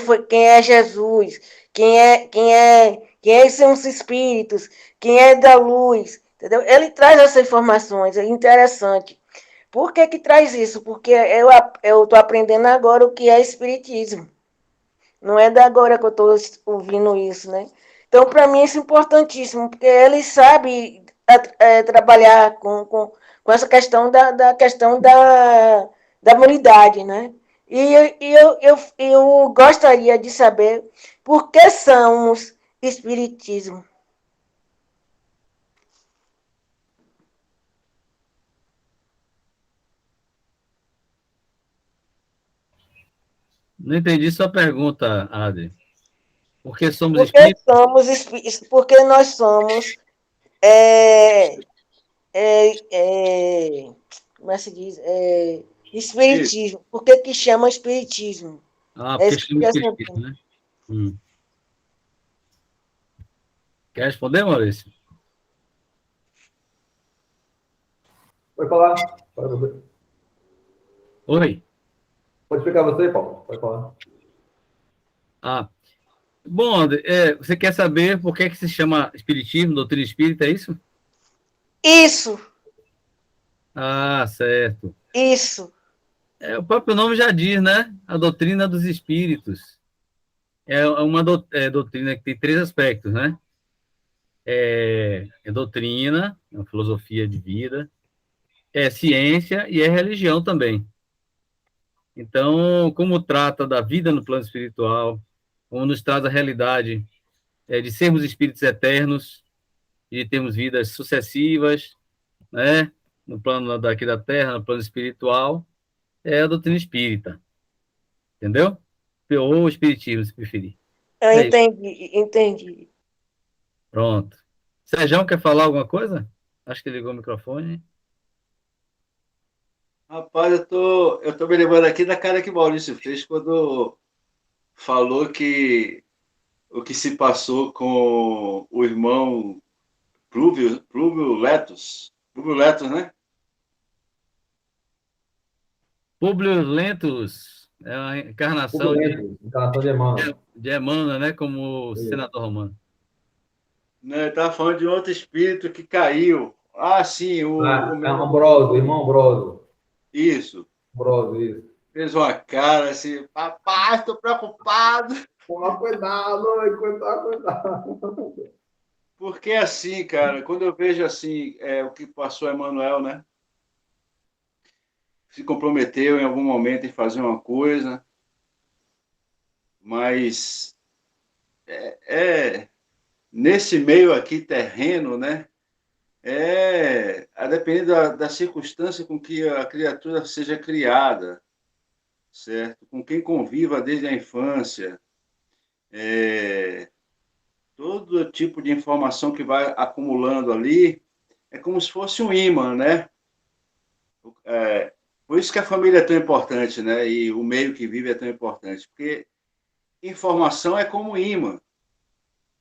é Jesus, quem são os espíritos, quem é da luz, entendeu? Ele traz essas informações, é interessante. Por que que traz isso? Porque eu estou aprendendo agora o que é espiritismo. Não é da agora que eu estou ouvindo isso, né? Então, para mim, isso é importantíssimo, porque ele sabe trabalhar com essa questão da humanidade, né? Eu gostaria de saber por que somos espiritismo. Não entendi sua pergunta, Adri. Por que somos Porque espíritos? porque nós somos é, como é que se diz? Espiritismo. Por que que chama espiritismo? Ah, É porque isso que eu chamamos quero espiritismo, saber. né? Hum. Quer responder, Maurício? Pode falar. Pode Oi. explicar você, Paulo. Pode falar. Ah, bom, André, você quer saber por que se chama espiritismo, doutrina espírita, é isso? Isso, Ah, certo. isso. O próprio nome já diz, né? A doutrina dos espíritos. É uma doutrina que tem três aspectos, né? É doutrina, é uma filosofia de vida, é ciência e é religião também. Então, como trata da vida no plano espiritual, como nos traz a realidade de sermos espíritos eternos, de termos vidas sucessivas, né? No plano daqui da Terra, no plano espiritual, é a doutrina espírita, entendeu? Ou espiritismo, se preferir. Eu É isso. entendi. Pronto. Sérgio, quer falar alguma coisa? Acho que ligou o microfone. Rapaz, eu tô me lembrando aqui da cara que o Maurício fez quando falou que o que se passou com o irmão Plúvio Letos. Plúvio Letos, né? Publio Lentus é a encarnação Turbulento, encarnação de Emmanuel. de Emmanuel, né? Como Isso. senador romano. Né, estava falando de outro espírito que caiu. Ah, sim, o É meu. Ambrósio, irmão Ambrósio. Isso. Ambrósio, isso. Fez uma cara assim, papai, estou preocupado. Toma cuidado, cuidado, cuidado. Porque assim, cara, quando eu vejo assim, o que passou Emmanuel, né? Se comprometeu em algum momento em fazer uma coisa, mas nesse meio aqui terreno, né? A depender da circunstância com que a criatura seja criada, certo? Com quem conviva desde a infância, todo tipo de informação que vai acumulando ali é como se fosse um imã, né? Por isso que a família é tão importante, né? E o meio que vive é tão importante, porque informação é como imã,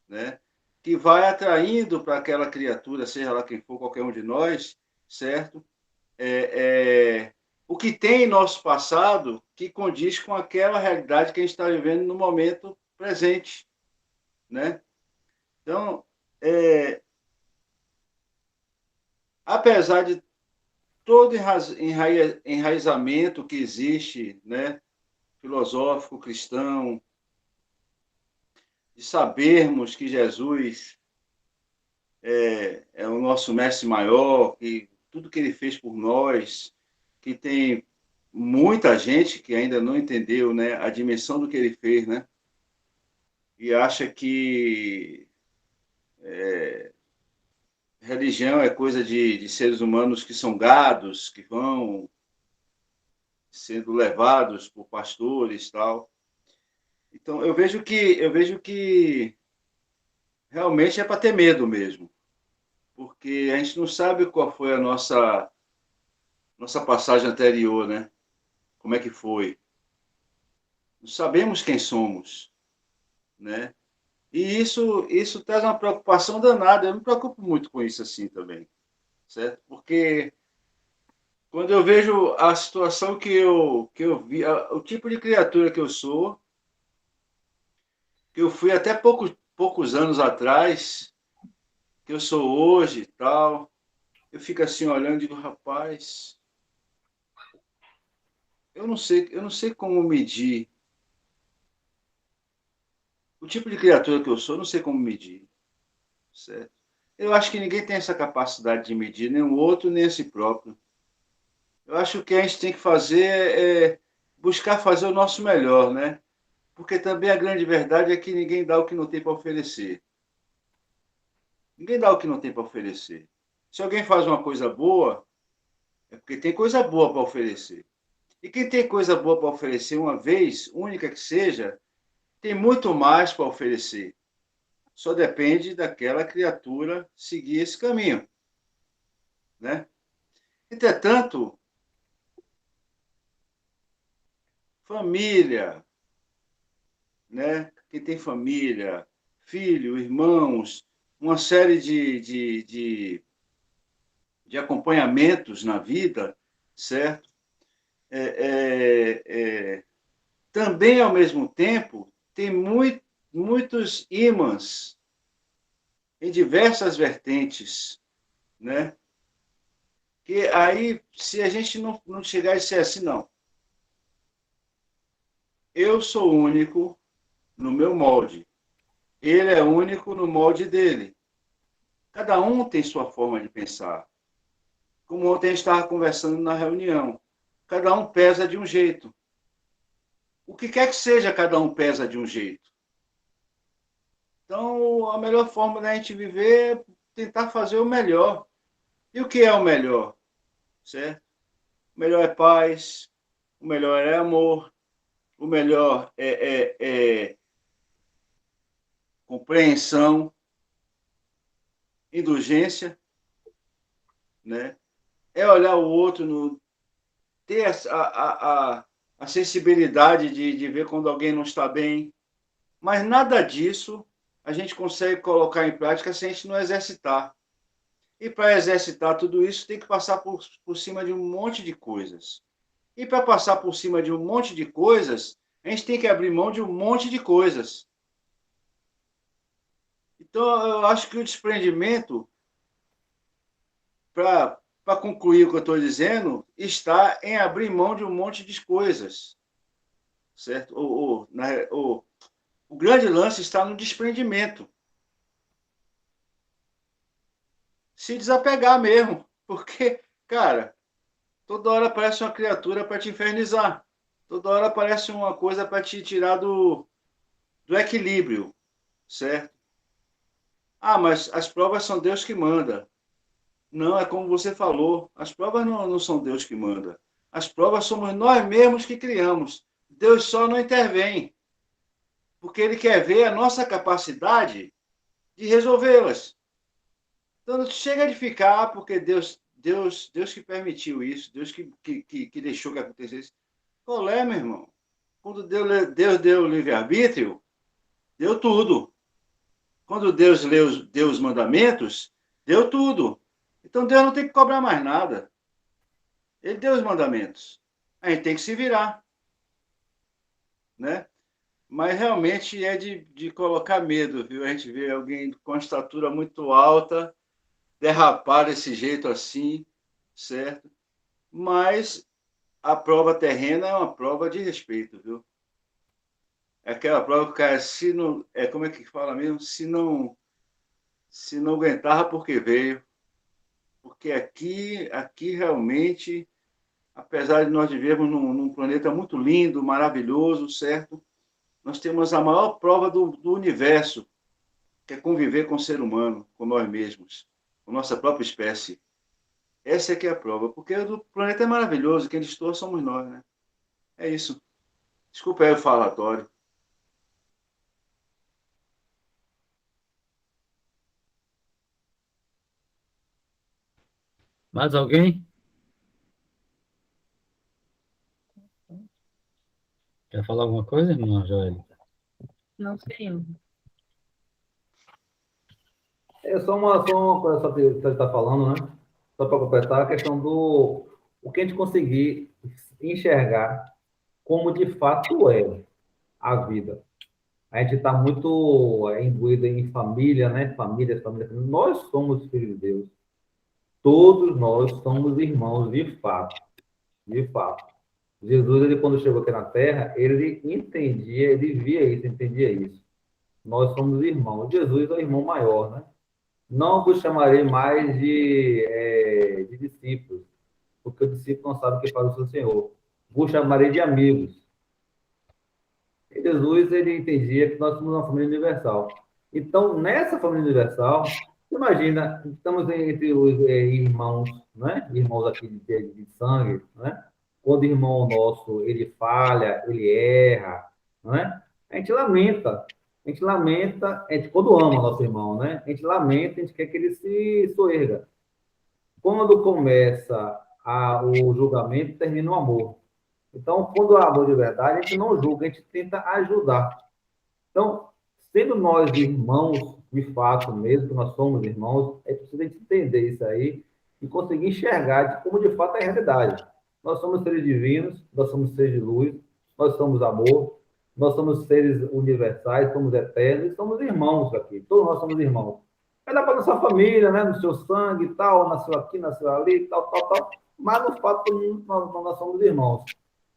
né? Que vai atraindo para aquela criatura, seja lá quem for, qualquer um de nós, certo? O que tem em nosso passado que condiz com aquela realidade que a gente está vivendo no momento presente, né? Então, apesar de todo enraizamento que existe, né, filosófico, cristão, de sabermos que Jesus é o nosso mestre maior, que tudo que ele fez por nós, que tem muita gente que ainda não entendeu, né, a dimensão do que ele fez, né, e acha que religião é coisa de seres humanos que são gados, que vão sendo levados por pastores e tal. Então, eu vejo que realmente é para ter medo mesmo, porque a gente não sabe qual foi a nossa passagem anterior, né? Como é que foi? Não sabemos quem somos, né? E isso traz uma preocupação danada. Eu me preocupo muito com isso assim também, certo? Porque quando eu vejo a situação que eu vi, o tipo de criatura que eu sou, que eu fui até poucos anos atrás, que eu sou hoje e tal, eu fico assim olhando e digo, rapaz, eu não sei como medir. O tipo de criatura que eu sou, eu não sei como medir, certo? Eu acho que ninguém tem essa capacidade de medir, nem o outro, nem a si próprio. Eu acho que o que a gente tem que fazer é buscar fazer o nosso melhor, né? Porque também a grande verdade é que ninguém dá o que não tem para oferecer. Ninguém dá o que não tem para oferecer. Se alguém faz uma coisa boa, é porque tem coisa boa para oferecer. E quem tem coisa boa para oferecer uma vez, única que seja, tem muito mais para oferecer. Só depende daquela criatura seguir esse caminho, né? Entretanto, família, né? Quem tem família, filho, irmãos, uma série de acompanhamentos na vida, certo? É, também, ao mesmo tempo, tem muitos ímãs em diversas vertentes, né? Que aí, se a gente não chegar e ser assim, não. Eu sou único no meu molde. Ele é único no molde dele. Cada um tem sua forma de pensar. Como ontem a gente estava conversando na reunião. Cada um pesa de um jeito. O que quer que seja, cada um pesa de um jeito. Então, a melhor forma da gente viver é tentar fazer o melhor. E o que é o melhor? Certo? O melhor é paz, o melhor é amor, o melhor é compreensão, indulgência, né? É olhar o outro, ter a sensibilidade de ver quando alguém não está bem. Mas nada disso a gente consegue colocar em prática se a gente não exercitar. E para exercitar tudo isso, tem que passar por cima de um monte de coisas. E para passar por cima de um monte de coisas, a gente tem que abrir mão de um monte de coisas. Então, eu acho que o desprendimento, para concluir o que eu estou dizendo, está em abrir mão de um monte de coisas. Certo? O grande lance está no desprendimento. Se desapegar mesmo. Porque, cara, toda hora aparece uma criatura para te infernizar. Toda hora aparece uma coisa para te tirar do equilíbrio, certo? Ah, mas as provas são Deus que manda. Não, é como você falou, as provas não são Deus que manda. As provas somos nós mesmos que criamos. Deus só não intervém, porque Ele quer ver a nossa capacidade de resolvê-las. Então, não chega de ficar, porque Deus que permitiu isso, Deus que deixou que acontecesse. Olé, meu irmão. Quando Deus deu o livre-arbítrio, deu tudo. Quando Deus deu os mandamentos, deu tudo. Então Deus não tem que cobrar mais nada. Ele deu os mandamentos. A gente tem que se virar, né? Mas realmente é de colocar medo, viu? A gente vê alguém com estatura muito alta derrapar desse jeito assim, certo? Mas a prova terrena é uma prova de respeito, viu? É aquela prova que o cara, se não. Como é que fala mesmo? Se não aguentava porque veio. Porque aqui realmente, apesar de nós vivermos num planeta muito lindo, maravilhoso, certo? Nós temos a maior prova do universo, que é conviver com o ser humano, com nós mesmos, com nossa própria espécie. Essa é que é a prova, porque o planeta é maravilhoso, quem destoa somos nós, né? É isso. Desculpa aí o falatório. Mais alguém? Quer falar alguma coisa, irmã Joel? Não sei. É só uma coisa só que você está falando, né? Só para completar a questão do o que a gente conseguir enxergar como de fato é a vida. A gente está muito imbuído em família, né? Família, família. Nós somos filhos de Deus. Todos nós somos irmãos de fato. De fato. Jesus, ele, quando chegou aqui na Terra, ele entendia, ele via isso, entendia isso. Nós somos irmãos. Jesus é o irmão maior, né? Não vos chamarei mais de discípulos, porque o discípulo não sabe o que faz o seu Senhor. Vos chamarei de amigos. E Jesus, ele entendia que nós somos uma família universal. Então, nessa família universal, imagina, estamos entre os irmãos, né? Irmãos aqui de sangue, né? Quando o irmão nosso, ele falha, ele erra, né? A gente quando ama nosso irmão, né? A gente lamenta, a gente quer que ele se soerga. Quando começa o julgamento, termina o amor. Então, quando há amor de verdade, a gente não julga, a gente tenta ajudar. Então, sendo nós irmãos, de fato mesmo, que nós somos irmãos, é preciso a gente entender isso aí e conseguir enxergar de como de fato é a realidade. Nós somos seres divinos, nós somos seres de luz, nós somos amor, nós somos seres universais, somos eternos e somos irmãos aqui. Todos nós somos irmãos. É da nossa família, né? No seu sangue e tal, nasceu aqui, nasceu ali, tal, tal, tal. Mas, no fato, nós somos irmãos.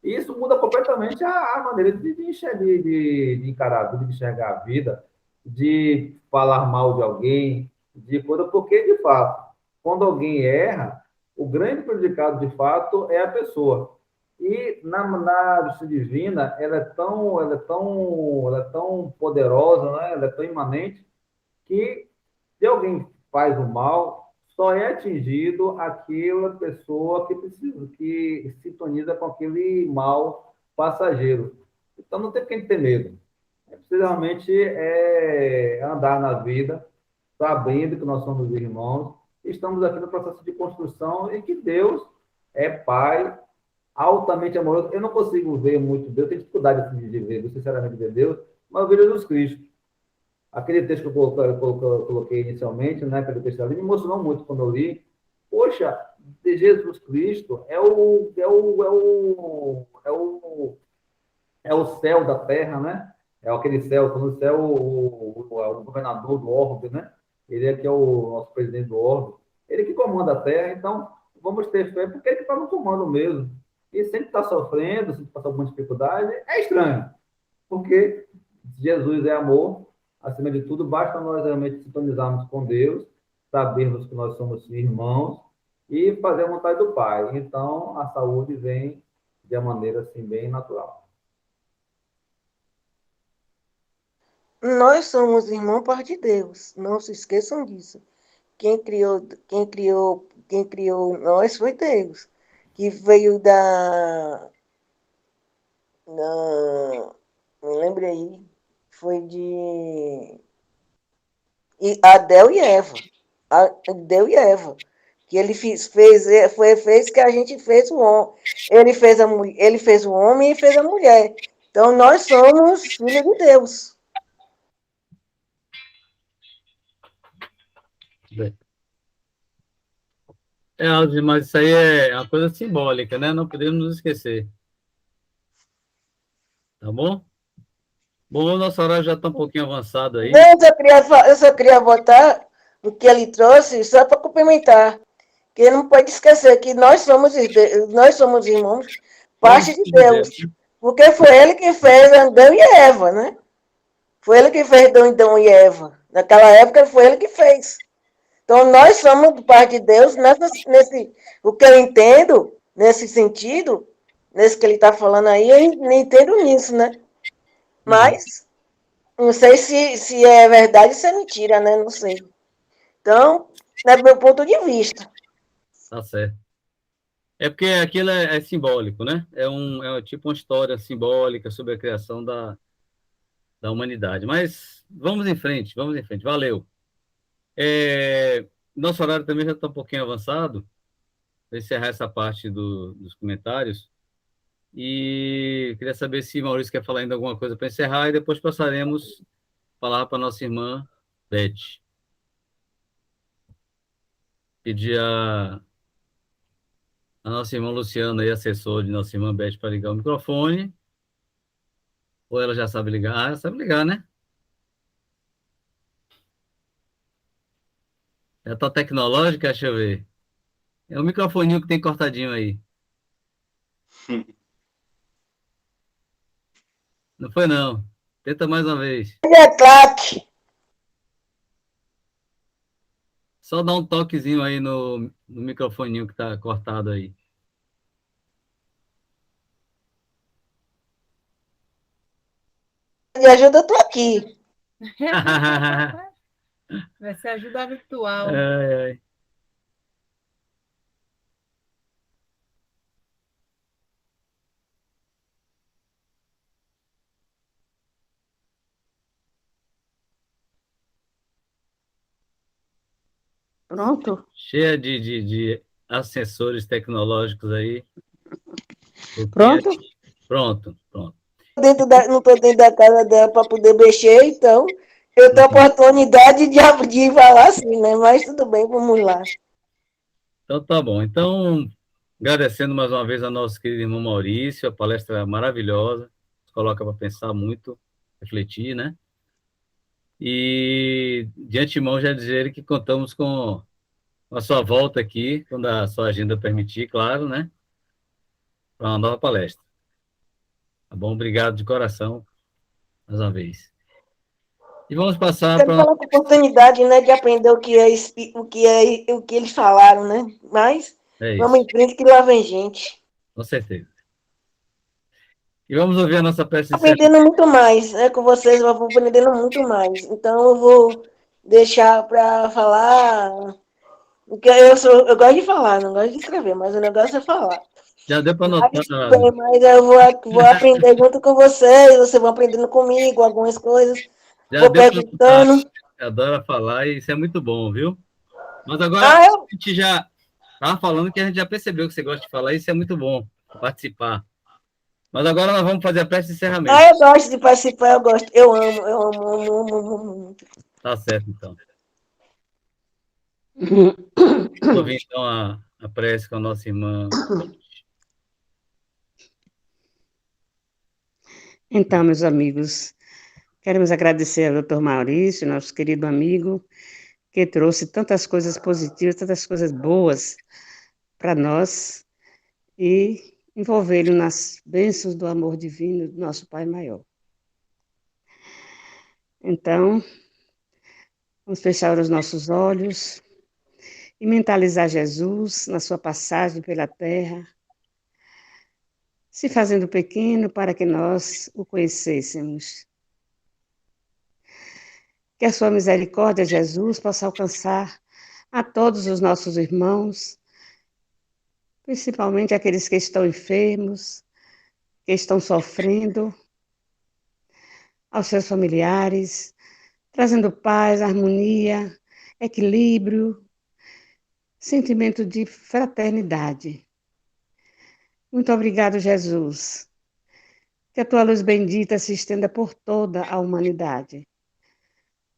E isso muda completamente a maneira de encarar a vida, de enxergar a vida, de falar mal de alguém, de coisa, porque, de fato, quando alguém erra, o grande prejudicado, de fato, é a pessoa. E na justiça divina, ela é tão poderosa, né? Ela é tão imanente, que se alguém faz o mal, só é atingido aquela pessoa que precisa, que sintoniza com aquele mal passageiro. Então não tem que ter medo. É preciso realmente andar na vida, sabendo que nós somos irmãos, estamos aqui no processo de construção e que Deus é Pai altamente amoroso. Eu não consigo ver muito Deus, tenho dificuldade assim, de ver, sinceramente, ver Deus, mas eu vejo Jesus Cristo. Aquele texto que eu coloquei inicialmente, né, pelo texto ali, me emocionou muito quando eu li. Poxa, de Jesus Cristo é o céu da terra, né? É aquele céu, quando o céu, o governador do orbe, né? Ele é que é o nosso presidente do orbe. Ele que comanda a terra, então vamos ter fé, porque ele que está no comando mesmo. E sempre está sofrendo, sempre passa alguma dificuldade, é estranho, porque Jesus é amor, acima de tudo, basta nós realmente sintonizarmos com Deus, sabermos que nós somos irmãos e fazer a vontade do Pai. Então, a saúde vem de uma maneira assim bem natural. Nós somos irmãos por de Deus, não se esqueçam disso. Quem criou nós foi Deus, que veio me lembre aí, foi de Adão e Eva. Adão e Eva. Que ele fez que a gente fez o homem. Ele fez o homem e fez a mulher. Então, nós somos filhos de Deus. Bem. Aldo, mas isso aí é uma coisa simbólica, né? Não podemos nos esquecer. Tá bom? Bom, o nosso horário já está um pouquinho avançado aí. Eu só queria botar o que ele trouxe só para complementar. Que não pode esquecer que nós somos irmãos, parte de Deus. Porque foi ele que fez Adão e Eva, né? Foi ele que fez Adão e Eva. Naquela época foi ele que fez. Então, nós somos parte de Deus, o que eu entendo, nesse sentido, nesse que ele está falando aí, eu entendo nisso, né? Mas, não sei se é verdade ou se é mentira, né? Não sei. Então, é meu ponto de vista. Tá certo. É porque aquilo é simbólico, né? É tipo uma história simbólica sobre a criação da humanidade. Mas vamos em frente, vamos em frente. Valeu. Nosso horário também já está um pouquinho avançado. Vou encerrar essa parte dos comentários. E queria saber se Maurício quer falar ainda alguma coisa para encerrar, e depois passaremos a palavra para a nossa irmã Beth. Pedir a nossa irmã Luciana, aí, assessor de nossa irmã Beth, para ligar o microfone. Ou ela já sabe ligar? Ah, ela sabe ligar, né? Já tá tecnológica, deixa eu ver. É o microfoninho que tem cortadinho aí. Não foi, não. Tenta mais uma vez. É claque. Só dá um toquezinho aí no microfoninho que tá cortado aí. De ajuda, eu tô aqui. Vai ser ajuda virtual. Ai, ai. Pronto? Cheia de acessores tecnológicos aí. O que é... Pronto? Pronto, pronto. Não estou dentro da casa dela para poder mexer, então eu tenho a Uhum. oportunidade de falar assim, né? Mas tudo bem, vamos lá. Então tá bom. Então, agradecendo mais uma vez ao nosso querido irmão Maurício, a palestra maravilhosa, nos coloca para pensar muito, refletir, né? E de antemão já dizer que contamos com a sua volta aqui, quando a sua agenda permitir, claro, né? Para uma nova palestra. Tá bom? Obrigado de coração, mais uma vez. E vamos passar Teve para... aquela oportunidade, né, de aprender o que eles falaram, né? Mas É vamos isso, em frente que lá vem gente. com certeza. E vamos ouvir a nossa peça de encerramento. Aprendendo muito mais, né? Com vocês eu vou aprendendo muito mais. Então eu vou deixar para falar. Porque eu gosto de falar, não gosto de escrever, mas o negócio é falar. Já deu para notar, Mas tudo bem, mas eu vou aprender junto com vocês vão aprendendo comigo algumas coisas, já vou deu para notar, perguntando. adora falar e isso é muito bom, viu? Mas agora Ah, a eu, gente já estava falando que a gente já percebeu que você gosta de falar, isso é muito bom, participar. Mas agora nós vamos fazer a prece de encerramento. eu gosto de participar, eu gosto. Eu amo muito. Tá certo, então. Vamos ouvir, então, a prece com a nossa irmã. Então, meus amigos, queremos agradecer ao Dr. Maurício, nosso querido amigo, que trouxe tantas coisas positivas, tantas coisas boas para nós e envolvê-lo nas bênçãos do amor divino do nosso Pai Maior. Então, vamos fechar os nossos olhos e mentalizar Jesus na sua passagem pela terra, se fazendo pequeno para que nós o conhecêssemos. Que a sua misericórdia, Jesus, possa alcançar a todos os nossos irmãos, principalmente aqueles que estão enfermos, que estão sofrendo, aos seus familiares, trazendo paz, harmonia, equilíbrio, sentimento de fraternidade. Muito obrigado, Jesus. Que a tua luz bendita se estenda por toda a humanidade,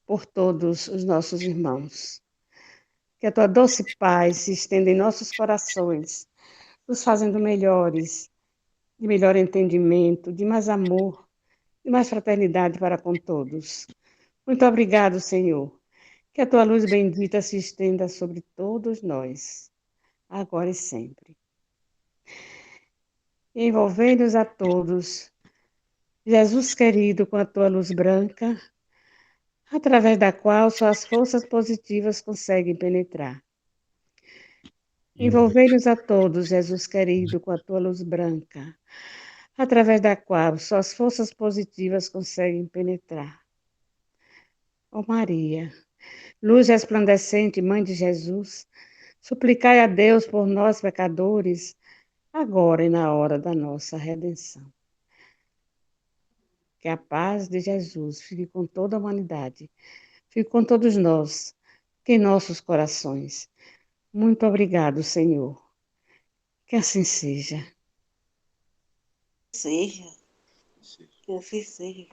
por todos os nossos irmãos. Que a tua doce paz se estenda em nossos corações, nos fazendo melhores, de melhor entendimento, de mais amor, de mais fraternidade para com todos. Muito obrigado, Senhor. Que a tua luz bendita se estenda sobre todos nós, agora e sempre. Envolvendo-nos a todos, Jesus querido, com a tua luz branca, através da qual só as forças positivas conseguem penetrar. Envolvei-nos a todos, Jesus querido, com a tua luz branca, através da qual só as forças positivas conseguem penetrar. Ó Maria, luz resplandecente, Mãe de Jesus, suplicai a Deus por nós, pecadores, agora e na hora da nossa redenção. Que a paz de Jesus fique com toda a humanidade, fique com todos nós, que em nossos corações. Muito obrigado, Senhor. Que assim seja. Seja, que assim seja.